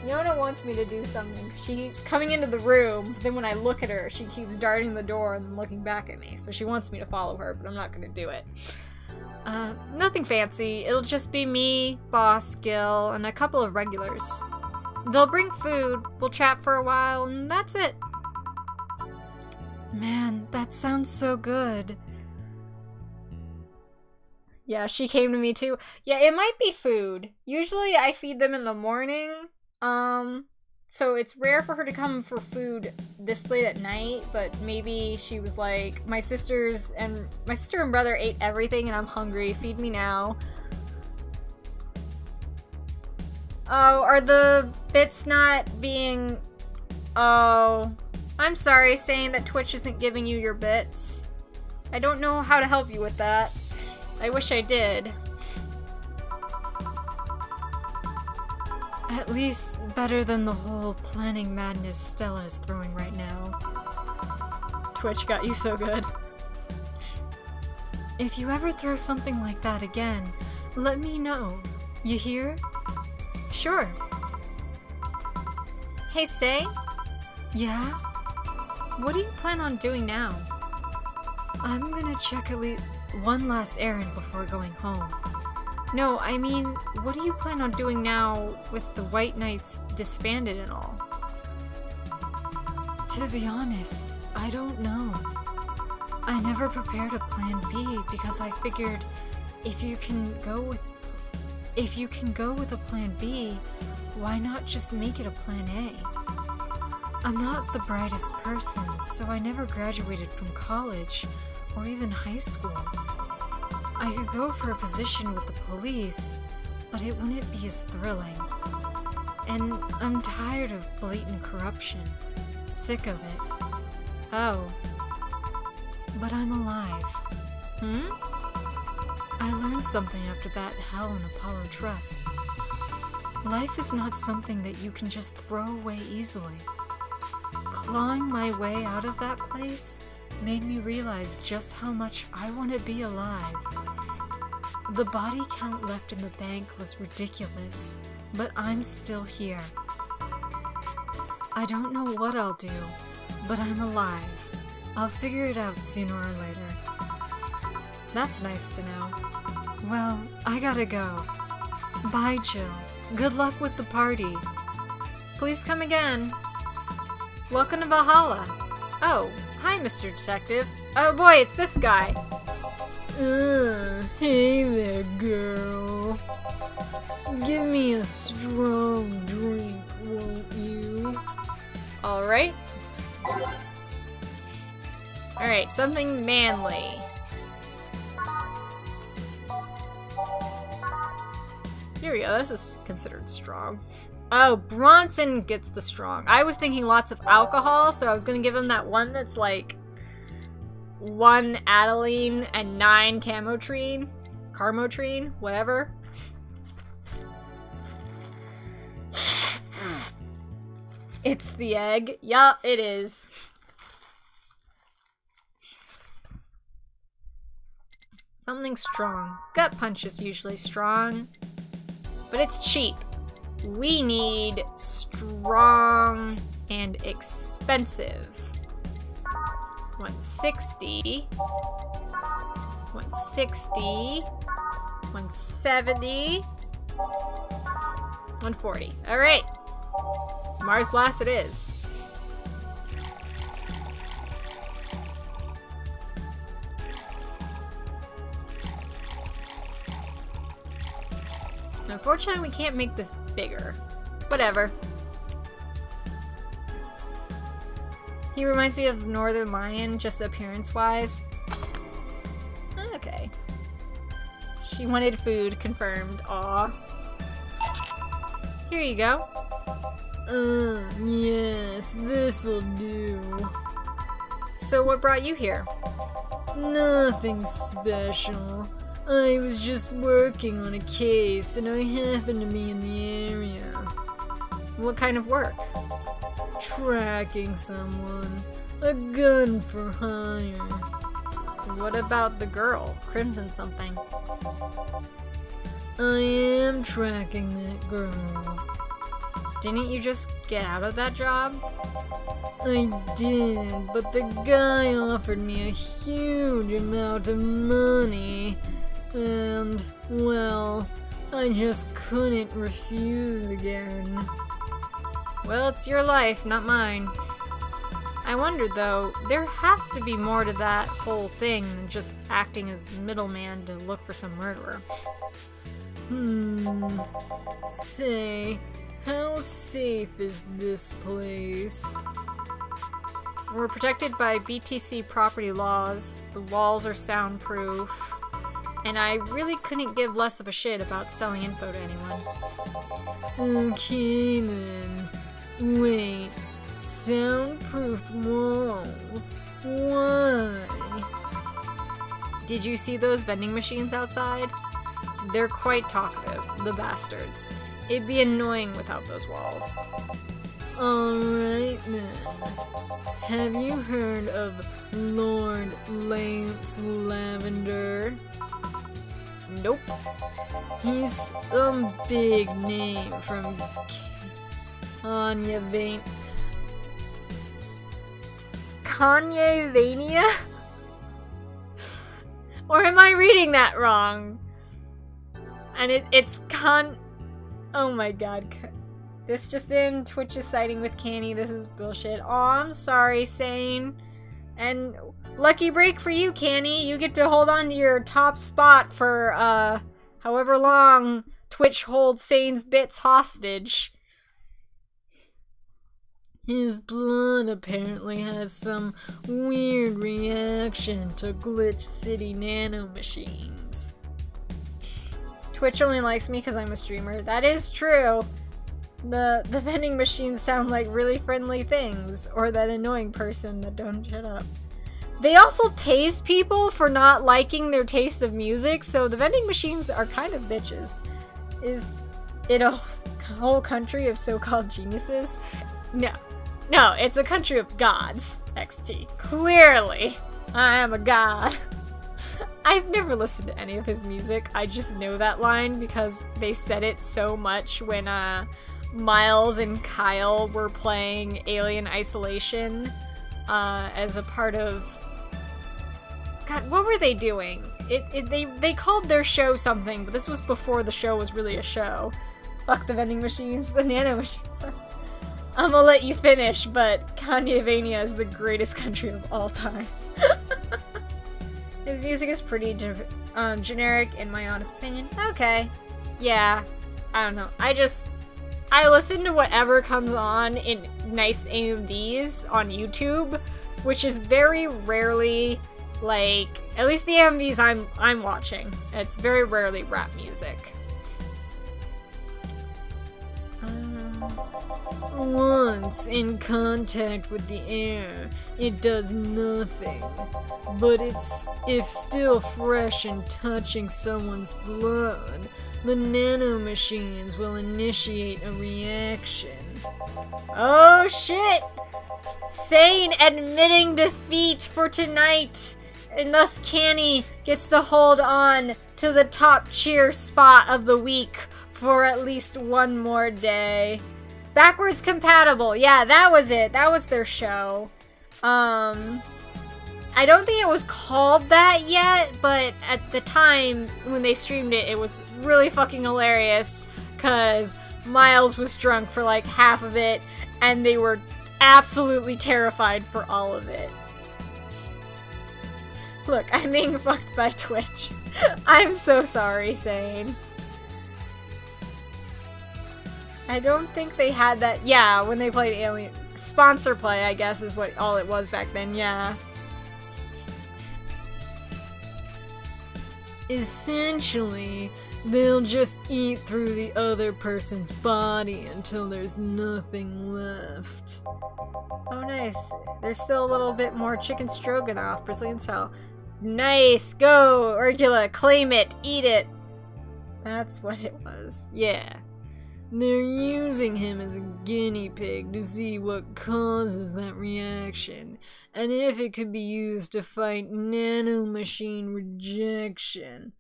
Yona wants me to do something. She keeps coming into the room, but then when I look at her, she keeps darting the door and looking back at me. So she wants me to follow her, but I'm not gonna do it. Nothing fancy. It'll just be me, Boss, Gil, and a couple of regulars. They'll bring food, we'll chat for a while, and that's it. Man, that sounds so good. Yeah, she came to me too. Yeah, it might be food. Usually I feed them in the morning. So it's rare for her to come for food this late at night, but maybe she was like, my sister and brother ate everything and I'm hungry, feed me now. Oh, are the bits not being... Oh, I'm sorry, saying that Twitch isn't giving you your bits. I don't know how to help you with that. I wish I did. At least better than the whole planning madness Stella is throwing right now. Twitch got you so good. If you ever throw something like that again, let me know. You hear? Sure. Hey, Say? Yeah? What do you plan on doing now? I'm gonna check at least one last errand before going home. No, I mean, what do you plan on doing now with the White Knights disbanded and all? To be honest, I don't know. I never prepared a plan B because I figured if you can go with a plan B, why not just make it a plan A? I'm not the brightest person, so I never graduated from college or even high school. I could go for a position with the police, but it wouldn't be as thrilling. And I'm tired of blatant corruption. Sick of it. Oh. But I'm alive. I learned something after that hell in Apollo Trust. Life is not something that you can just throw away easily. Clawing my way out of that place made me realize just how much I want to be alive. The body count left in the bank was ridiculous, but I'm still here. I don't know what I'll do, but I'm alive. I'll figure it out sooner or later. That's nice to know. Well, I gotta go. Bye, Jill. Good luck with the party. Please come again. Welcome to Valhalla. Oh, hi, Mr. Detective. Oh boy, it's this guy. Hey there, girl. Give me a strong drink, won't you? Alright. Alright, something manly. Here we go, this is considered strong. Oh, Bronson gets the strong. I was thinking lots of alcohol, so I was gonna give him that one that's like 1 Adeline and 9 Carmotrine, whatever. It's the egg. Yup, it is. Something strong. Gut punch is usually strong, but it's cheap. We need strong and expensive. 160, 160, 170, 140. All right, Mars Blast it is. Unfortunately, we can't make this bigger. Whatever. He reminds me of Northern Lion, just appearance-wise. Okay. She wanted food, confirmed. Aw. Here you go. Yes, this'll do. So what brought you here? Nothing special. I was just working on a case and I happened to be in the area. What kind of work? Tracking someone. A gun for hire. What about the girl? Crimson something. I am tracking that girl. Didn't you just get out of that job? I did, but the guy offered me a huge amount of money. And, well, I just couldn't refuse again. Well, it's your life, not mine. I wonder, though, there has to be more to that whole thing than just acting as middleman to look for some murderer. Say, how safe is this place? We're protected by BTC property laws, the walls are soundproof, and I really couldn't give less of a shit about selling info to anyone. Okay then. Wait, soundproof walls? Why? Did you see those vending machines outside? They're quite talkative, the bastards. It'd be annoying without those walls. Alright then. Have you heard of Lord Lance Lavender? Nope. He's a big name from Kanye Vania? Or am I reading that wrong? And it's oh my god. This just in, Twitch is siding with Canny. This is bullshit. Oh, I'm sorry, Sane. And lucky break for you, Canny. You get to hold on to your top spot for, however long Twitch holds Sane's bits hostage. His blood apparently has some weird reaction to Glitch City nanomachines. Twitch only likes me because I'm a streamer. That is true. The vending machines sound like really friendly things, or that annoying person that don't shut up. They also tase people for not liking their taste of music, so the vending machines are kind of bitches. Is it a whole country of so-called geniuses? No, it's a country of gods, XT. Clearly, I am a god. I've never listened to any of his music. I just know that line because they said it so much when Miles and Kyle were playing Alien Isolation as a part of... God, what were they doing? They called their show something, but this was before the show was really a show. Fuck the vending machines, the nano machines. I'm gonna let you finish, but Kanye is the greatest country of all time. His music is pretty generic, in my honest opinion. Okay. Yeah. I don't know. I listen to whatever comes on in nice AMVs on YouTube, which is very rarely, like, at least the AMVs I'm watching. It's very rarely rap music. Once in contact with the air, it does nothing. But if still fresh and touching someone's blood, the nanomachines will initiate a reaction. Oh shit! Sane admitting defeat for tonight, and thus Canny gets to hold on to the top cheer spot of the week for at least one more day. Backwards compatible. Yeah, that was it. That was their show. I don't think it was called that yet, but at the time when they streamed it, it was really fucking hilarious because Miles was drunk for like half of it and they were absolutely terrified for all of it. Look, I'm being fucked by Twitch. I'm so sorry, Sane. I don't think they had that. Yeah, when they played Alien. Sponsor play, I guess, is what all it was back then, yeah. Essentially, they'll just eat through the other person's body until there's nothing left. Oh, nice. There's still a little bit more chicken stroganoff, Brazilian style. Nice, go, Urgula, claim it, eat it. That's what it was, yeah. They're using him as a guinea pig to see what causes that reaction, and if it could be used to fight nanomachine rejection.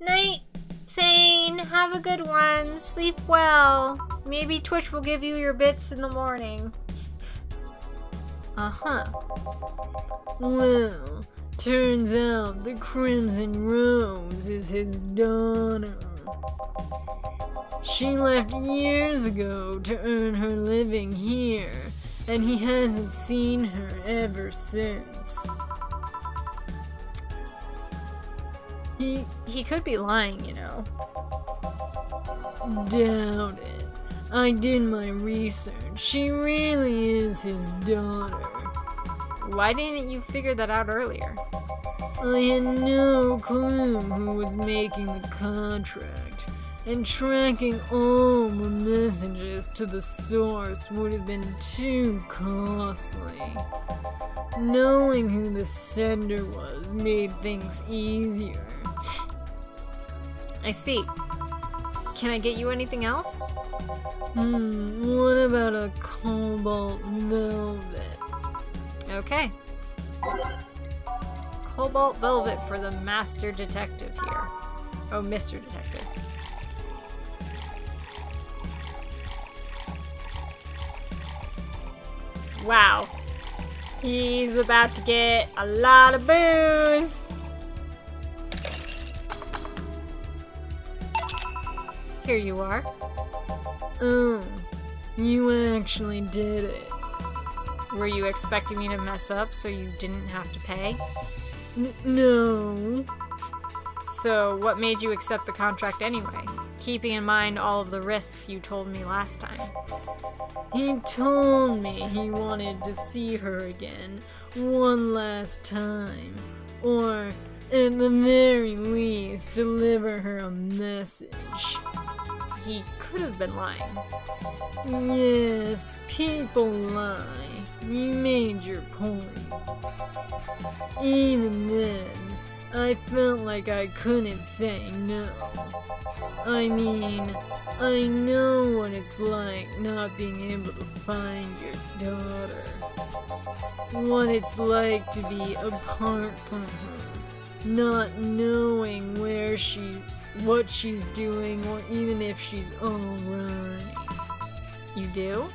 Night, Sane. Have a good one. Sleep well. Maybe Twitch will give you your bits in the morning. Uh-huh. Well, turns out the Crimson Rose is his daughter. She left years ago to earn her living here, and he hasn't seen her ever since. He could be lying, you know. Doubt it. I did my research. She really is his daughter. Why didn't you figure that out earlier? I had no clue who was making the contract, and tracking all the messages to the source would have been too costly. Knowing who the sender was made things easier. I see. Can I get you anything else? What about a cobalt velvet? Okay. Cobalt velvet for the master detective here. Oh, Mr. Detective. Wow. He's about to get a lot of booze. Here you are. Oh, you actually did it. Were you expecting me to mess up so you didn't have to pay? No. So what made you accept the contract anyway? Keeping in mind all of the risks you told me last time. He told me he wanted to see her again one last time. Or, at the very least, deliver her a message. He could have been lying. Yes, people lie. You made your point. Even then, I felt like I couldn't say no. I mean, I know what it's like not being able to find your daughter. What it's like to be apart from her. Not knowing what she's doing, or even if she's alright. You do?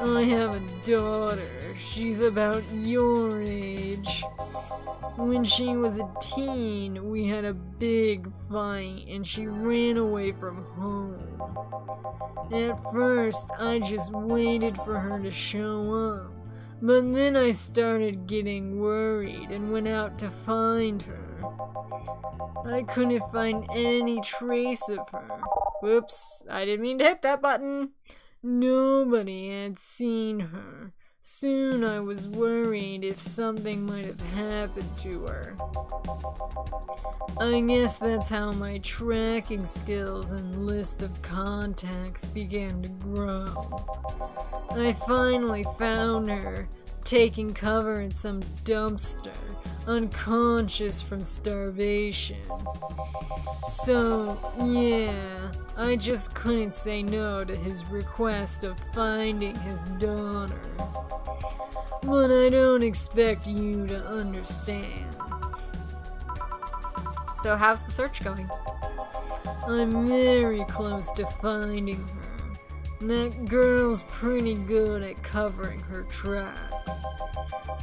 I have a daughter. She's about your age. When she was a teen, we had a big fight and she ran away from home. At first, I just waited for her to show up, but then I started getting worried and went out to find her. I couldn't find any trace of her. Whoops, I didn't mean to hit that button. Nobody had seen her. Soon I was worried if something might have happened to her. I guess that's how my tracking skills and list of contacts began to grow. I finally found her, taking cover in some dumpster, unconscious from starvation. So, yeah, I just couldn't say no to his request of finding his daughter. But I don't expect you to understand. So how's the search going? I'm very close to finding her. That girl's pretty good at covering her tracks.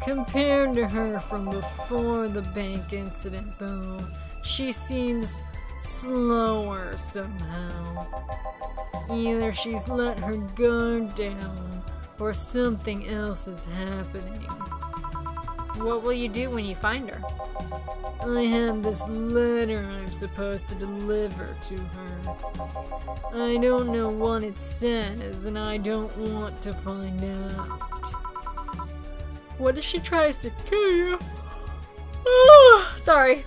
Compared to her from before the bank incident, though, she seems slower somehow. Either she's let her guard down, or something else is happening. What will you do when you find her? I have this letter I'm supposed to deliver to her. I don't know what it says, and I don't want to find out. What if she tries to kill you? Oh, sorry.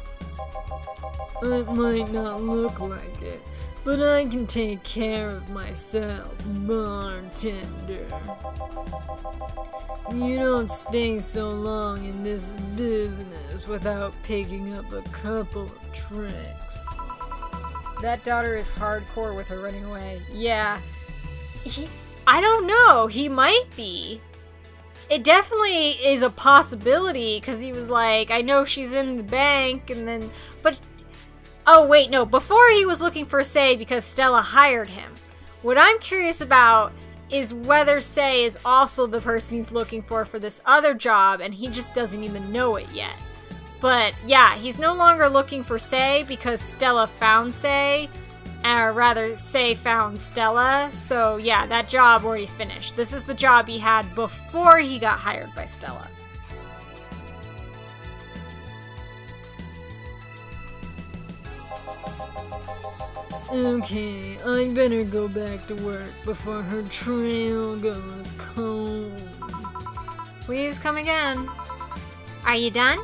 It might not look like it, but I can take care of myself, bartender. You don't stay so long in this business without picking up a couple of tricks. That daughter is hardcore with her running away. Yeah. I don't know. He might be. It definitely is a possibility, because he was like, I know she's in the bank, and then... But... Oh, wait, no. Before he was looking for Say because Stella hired him. What I'm curious about is whether Say is also the person he's looking for this other job, and he just doesn't even know it yet. But, yeah, he's no longer looking for Say because Stella found Say, or rather, Say found Stella, so yeah, that job already finished. This is the job he had before he got hired by Stella. Okay, I better go back to work before her trail goes cold. Please come again. Are you done?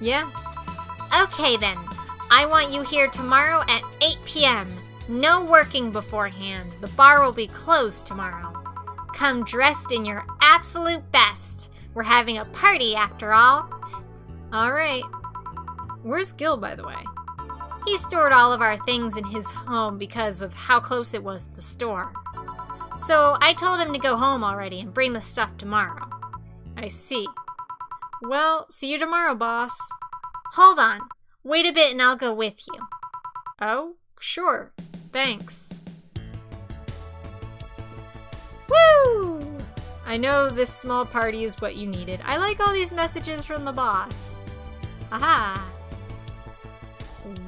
Yeah. Okay then. I want you here tomorrow at 8 p.m. No working beforehand. The bar will be closed tomorrow. Come dressed in your absolute best. We're having a party after all. Alright. Where's Gil, by the way? He stored all of our things in his home because of how close it was to the store. So I told him to go home already and bring the stuff tomorrow. I see. Well, see you tomorrow, boss. Hold on. Wait a bit and I'll go with you. Oh, sure. Thanks. Woo! I know this small party is what you needed. I like all these messages from the boss. Aha!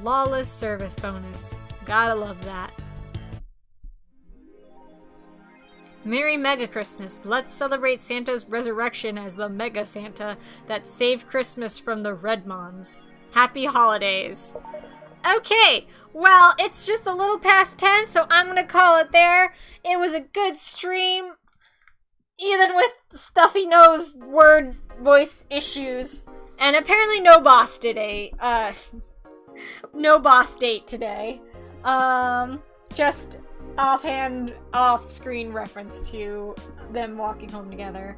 Flawless service bonus. Gotta love that. Merry Mega Christmas. Let's celebrate Santa's resurrection as the Mega Santa that saved Christmas from the Redmons. Happy holidays. Okay, well, it's just a little past 10, so I'm gonna call it there. It was a good stream, even with stuffy nose word voice issues. And apparently no boss today. No boss date today. Just offhand, off-screen reference to them walking home together.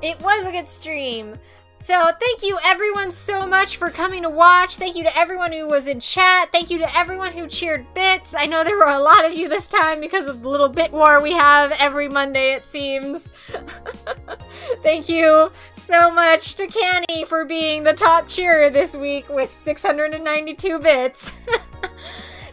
It was a good stream. So thank you everyone so much for coming to watch. Thank you to everyone who was in chat. Thank you to everyone who cheered bits. I know there were a lot of you this time because of the little bit war we have every Monday, it seems. Thank you so much to Canny for being the top cheerer this week with 692 bits.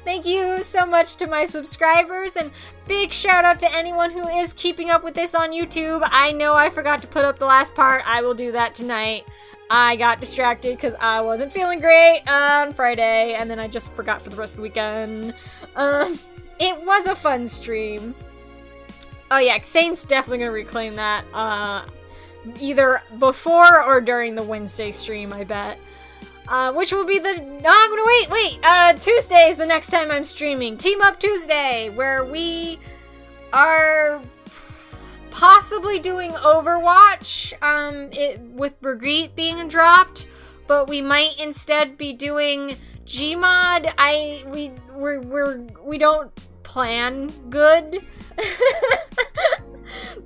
Thank you so much to my subscribers, and big shout out to anyone who is keeping up with this on YouTube. I know I forgot to put up the last part. I will do that tonight. I got distracted because I wasn't feeling great on Friday, and then I just forgot for the rest of the weekend. It was a fun stream. Oh yeah, Saint's definitely gonna reclaim that either before or during the Wednesday stream, I bet. Which will be the... No, I'm gonna wait! Tuesday is the next time I'm streaming. Team Up Tuesday, where we are possibly doing Overwatch, with Brigitte being dropped, but we might instead be doing Gmod. We don't plan good.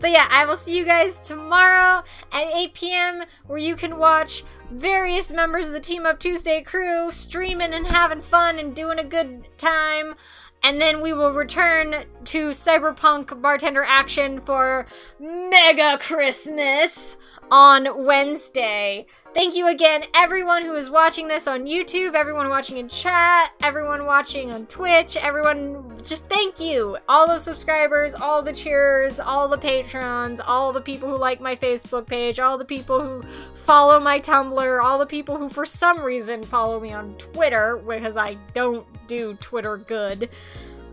But yeah, I will see you guys tomorrow at 8 p.m. where you can watch various members of the Team Up Tuesday crew streaming and having fun and doing a good time. And then we will return to Cyberpunk Bartender action for Mega Christmas on Wednesday. Thank you again, everyone who is watching this on YouTube, everyone watching in chat, everyone watching on Twitch, everyone, just thank you. All the subscribers, all the cheerers, all the patrons, all the people who like my Facebook page, all the people who follow my Tumblr, all the people who for some reason follow me on Twitter, because I don't do Twitter good.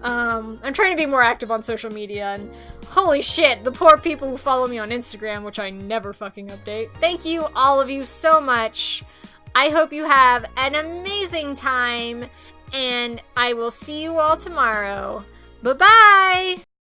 I'm trying to be more active on social media, and holy shit, the poor people who follow me on Instagram, which I never fucking update. Thank you, all of you, so much. I hope you have an amazing time, and I will see you all tomorrow. Bye-bye!